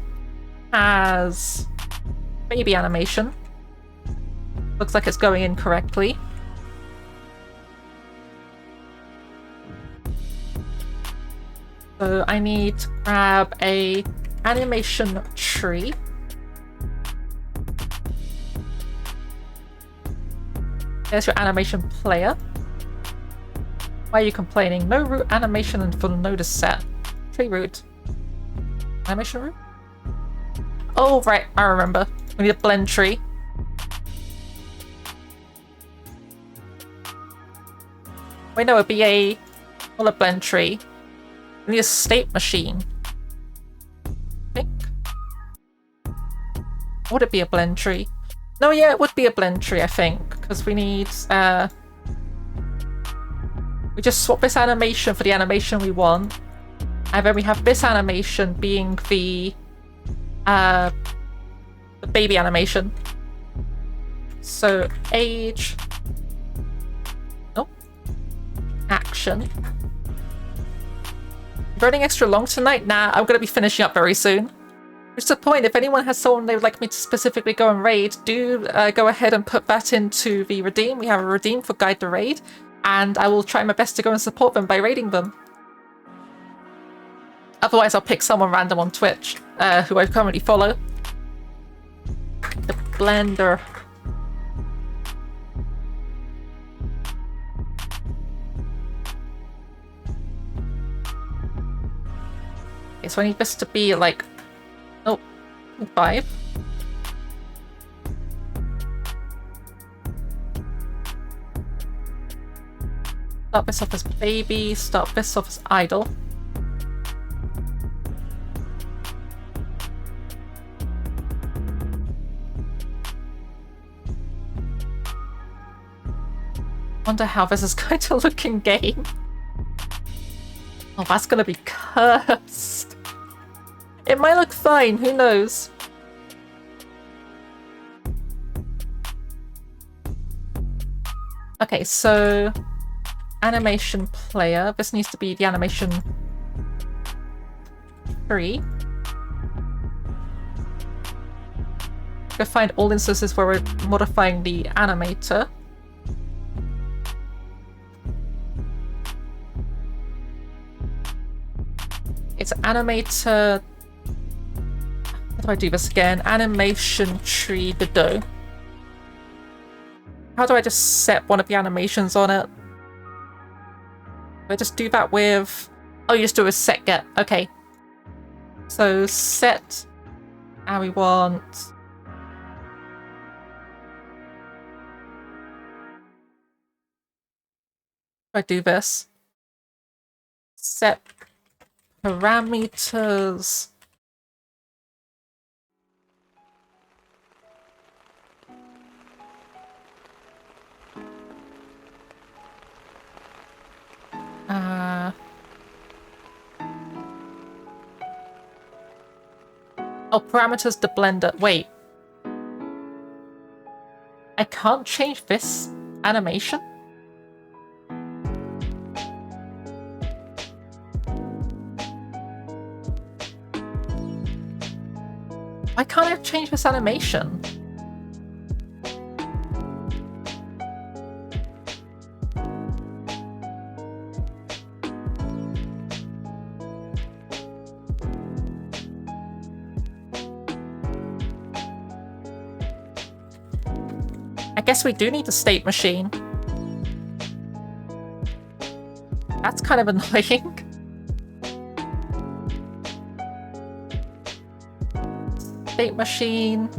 has baby animation. Looks like it's going in correctly. So I need to grab a animation tree. There's your animation player. Why are you complaining? No root animation and for the node is set. Tree root. Animation root? Oh, right, I remember. We need a blend tree. Wait, no, it'd be a blend tree. We need a state machine. I think. Would it be a blend tree? No, yeah, it would be a blend tree, I think, because we need, we just swap this animation for the animation we want, and then we have this animation being the baby animation. So, age... Oh. Action. Running extra long tonight? Nah, I'm gonna be finishing up very soon. Which is the point, if anyone has someone they would like me to specifically go and raid, do go ahead and put that into the redeem. We have a redeem for Guide the Raid, and I will try my best to go and support them by raiding them. Otherwise, I'll pick someone random on Twitch, who I currently follow. The Blender. Okay, so I need this to be like... Oh, 5. Start this off as baby, start this off as idle. Wonder how this is going to look in game. Oh, that's gonna be cursed. It might look fine, who knows? Okay, so animation player. This needs to be the animation 3. Go find all instances where we're modifying the animator. It's animator... How do I do this again? Animation tree Godot. How do I just set one of the animations on it? Do I just do that with... Oh, you just do a set get. Okay. So set... And we want... How do I do this? Set parameters... Oh, parameters to Blender. Wait. I can't change this animation? Why can't I change this animation? I guess we do need a state machine. That's kind of annoying. State machine.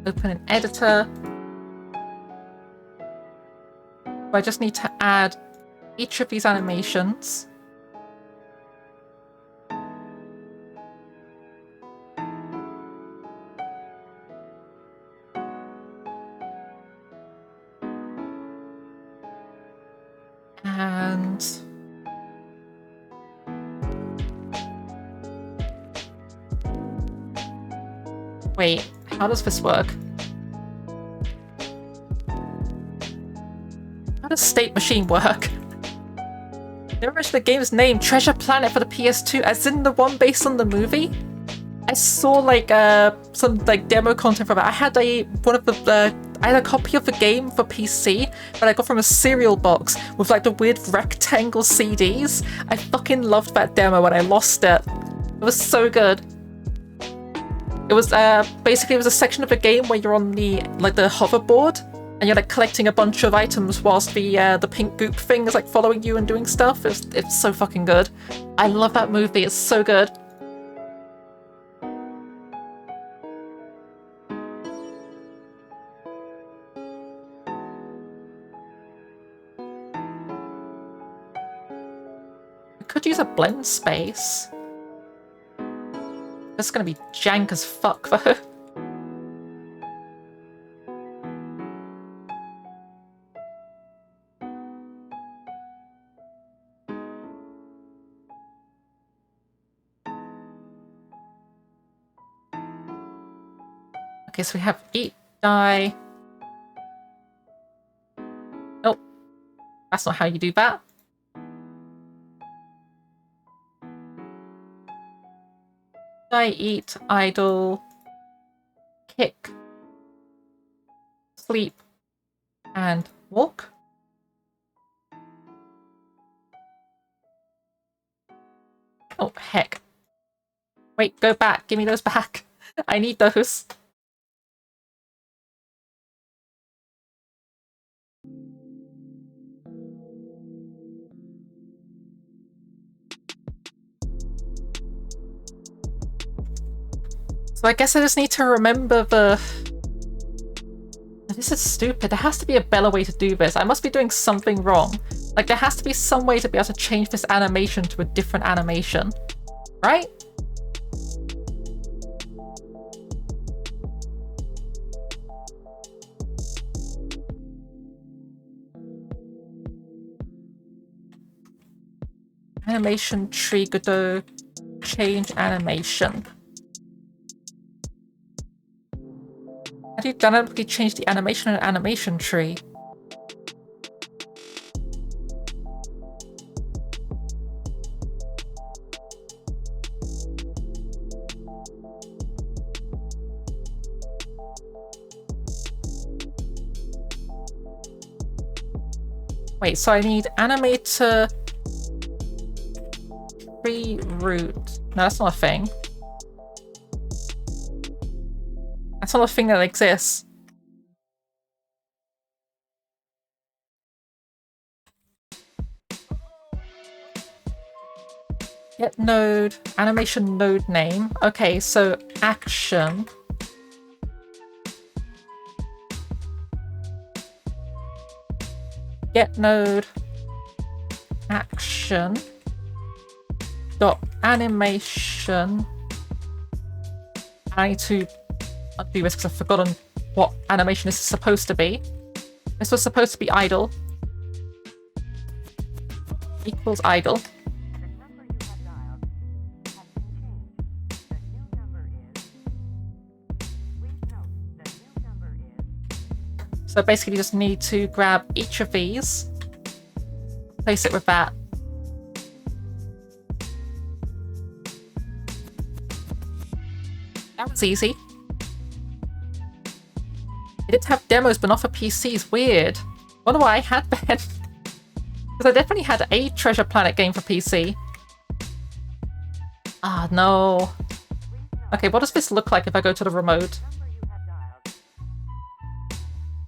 Open an editor. I just need to add each of these animations. And wait, how does this work? How does state machine work? never mentioned the game's name, Treasure Planet for the PS2, as in the one based on the movie. I saw like some like demo content from it. I had a copy of the game for PC that I got from a cereal box with like the weird rectangle CDs. I fucking loved that demo and I lost it. It was so good. It was basically it was a section of the game where you're on the hoverboard and you're like collecting a bunch of items whilst the pink goop thing is like following you and doing stuff. It's so fucking good. I love that movie. It's so good. Could use a blend space. It's gonna be jank as fuck though. Okay, so we have eat, die. Nope. That's not how you do that. Die, eat, idle, kick, sleep, and walk. Oh, heck. Wait, go back. Give me those back. I need those. So I guess I just need to remember the... This is stupid. There has to be a better way to do this. I must be doing something wrong. Like, there has to be some way to be able to change this animation to a different animation. Right? Animation tree, Godot, change animation. How do you dynamically change the animation in an animation tree? Wait, so I need animator tree root. No, that's not a thing. That's not a thing that exists. Get node, animation node name. Okay, so action. Get node, action. Dot animation. I need to undo this because I've forgotten what animation this is supposed to be. This was supposed to be idle. Equals idle. So basically you just need to grab each of these, place it with that. That was easy. It did have demos, but not for PCs. Weird. Wonder why I had that. Because I definitely had a Treasure Planet game for PC. Ah, no. Okay, what does this look like if I go to the remote?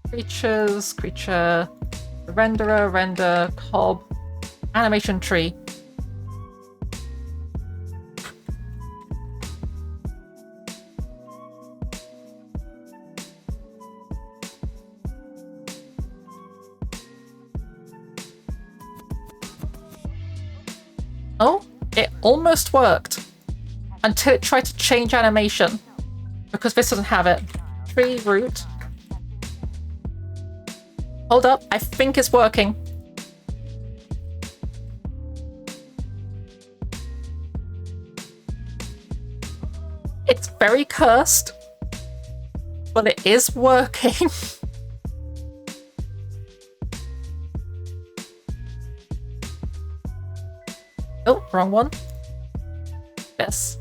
Creatures, creature, renderer, render, cob, animation tree. Oh, it almost worked until it tried to change animation because this doesn't have it. Tree root. Hold up, I think it's working. It's very cursed, but it is working. Oh, wrong one. This.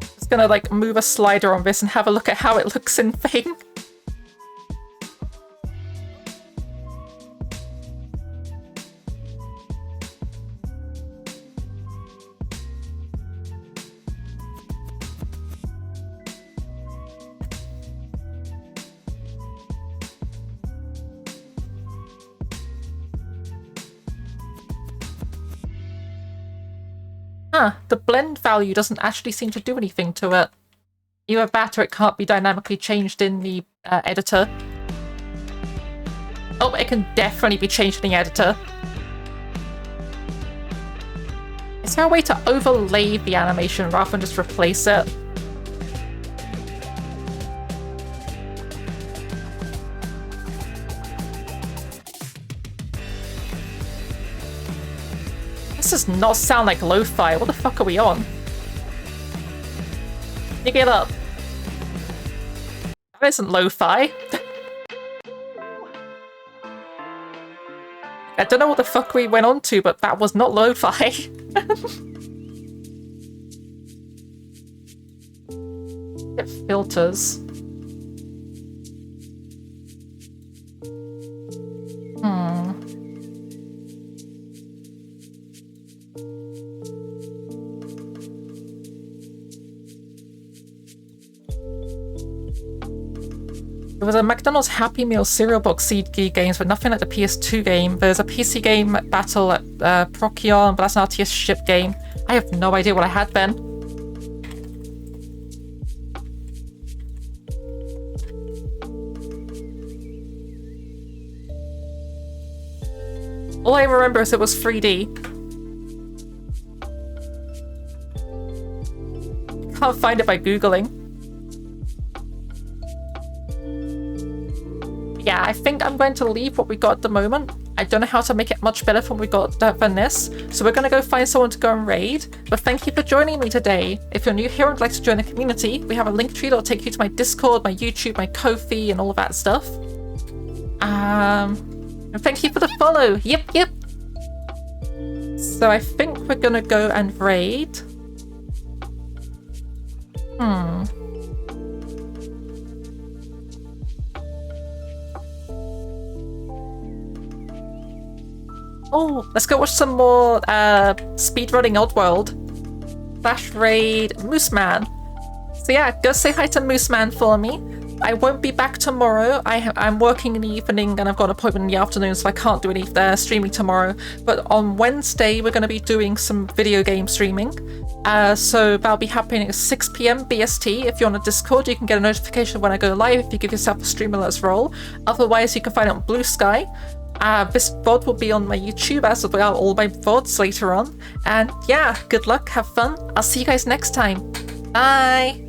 Just gonna like move a slider on this and have a look at how it looks in thing. Huh, the blend value doesn't actually seem to do anything to it. Either that or it can't be dynamically changed in the editor. Oh, it can definitely be changed in the editor. Is there a way to overlay the animation rather than just replace it? This does not sound like lo-fi. What the fuck are we on? You get up. That isn't lo-fi. I don't know what the fuck we went on to, but that was not lo-fi. Get filters. There was a McDonald's Happy Meal cereal box CG games, but nothing like the PS2 game. There's a PC game battle at Procyon, but that's an RTS ship game. I have no idea what I had then. All I remember is it was 3D. Can't find it by Googling. Yeah, I think I'm going to leave what we got at the moment. I don't know how to make it much better than we got than this, so we're going to go find someone to go and raid. But thank you for joining me today. If you're new here and would like to join the community, we have a link tree that'll take you to my Discord, my YouTube, my Ko-fi, and all of that stuff. And thank you for the follow. Yep. So I think we're going to go and raid. Oh, let's go watch some more speedrunning Oddworld. Slash raid Moose Man. So yeah, go say hi to Moose Man for me. I won't be back tomorrow. I'm working in the evening and I've got an appointment in the afternoon, so I can't do any streaming tomorrow. But on Wednesday, we're going to be doing some video game streaming. So that'll be happening at 6 PM BST. If you're on a Discord, you can get a notification when I go live if you give yourself a stream alerts role. Otherwise, you can find it on Blue Sky. This VOD will be on my YouTube as well, all my VODs later on. And yeah, good luck, have fun. I'll see you guys next time. Bye!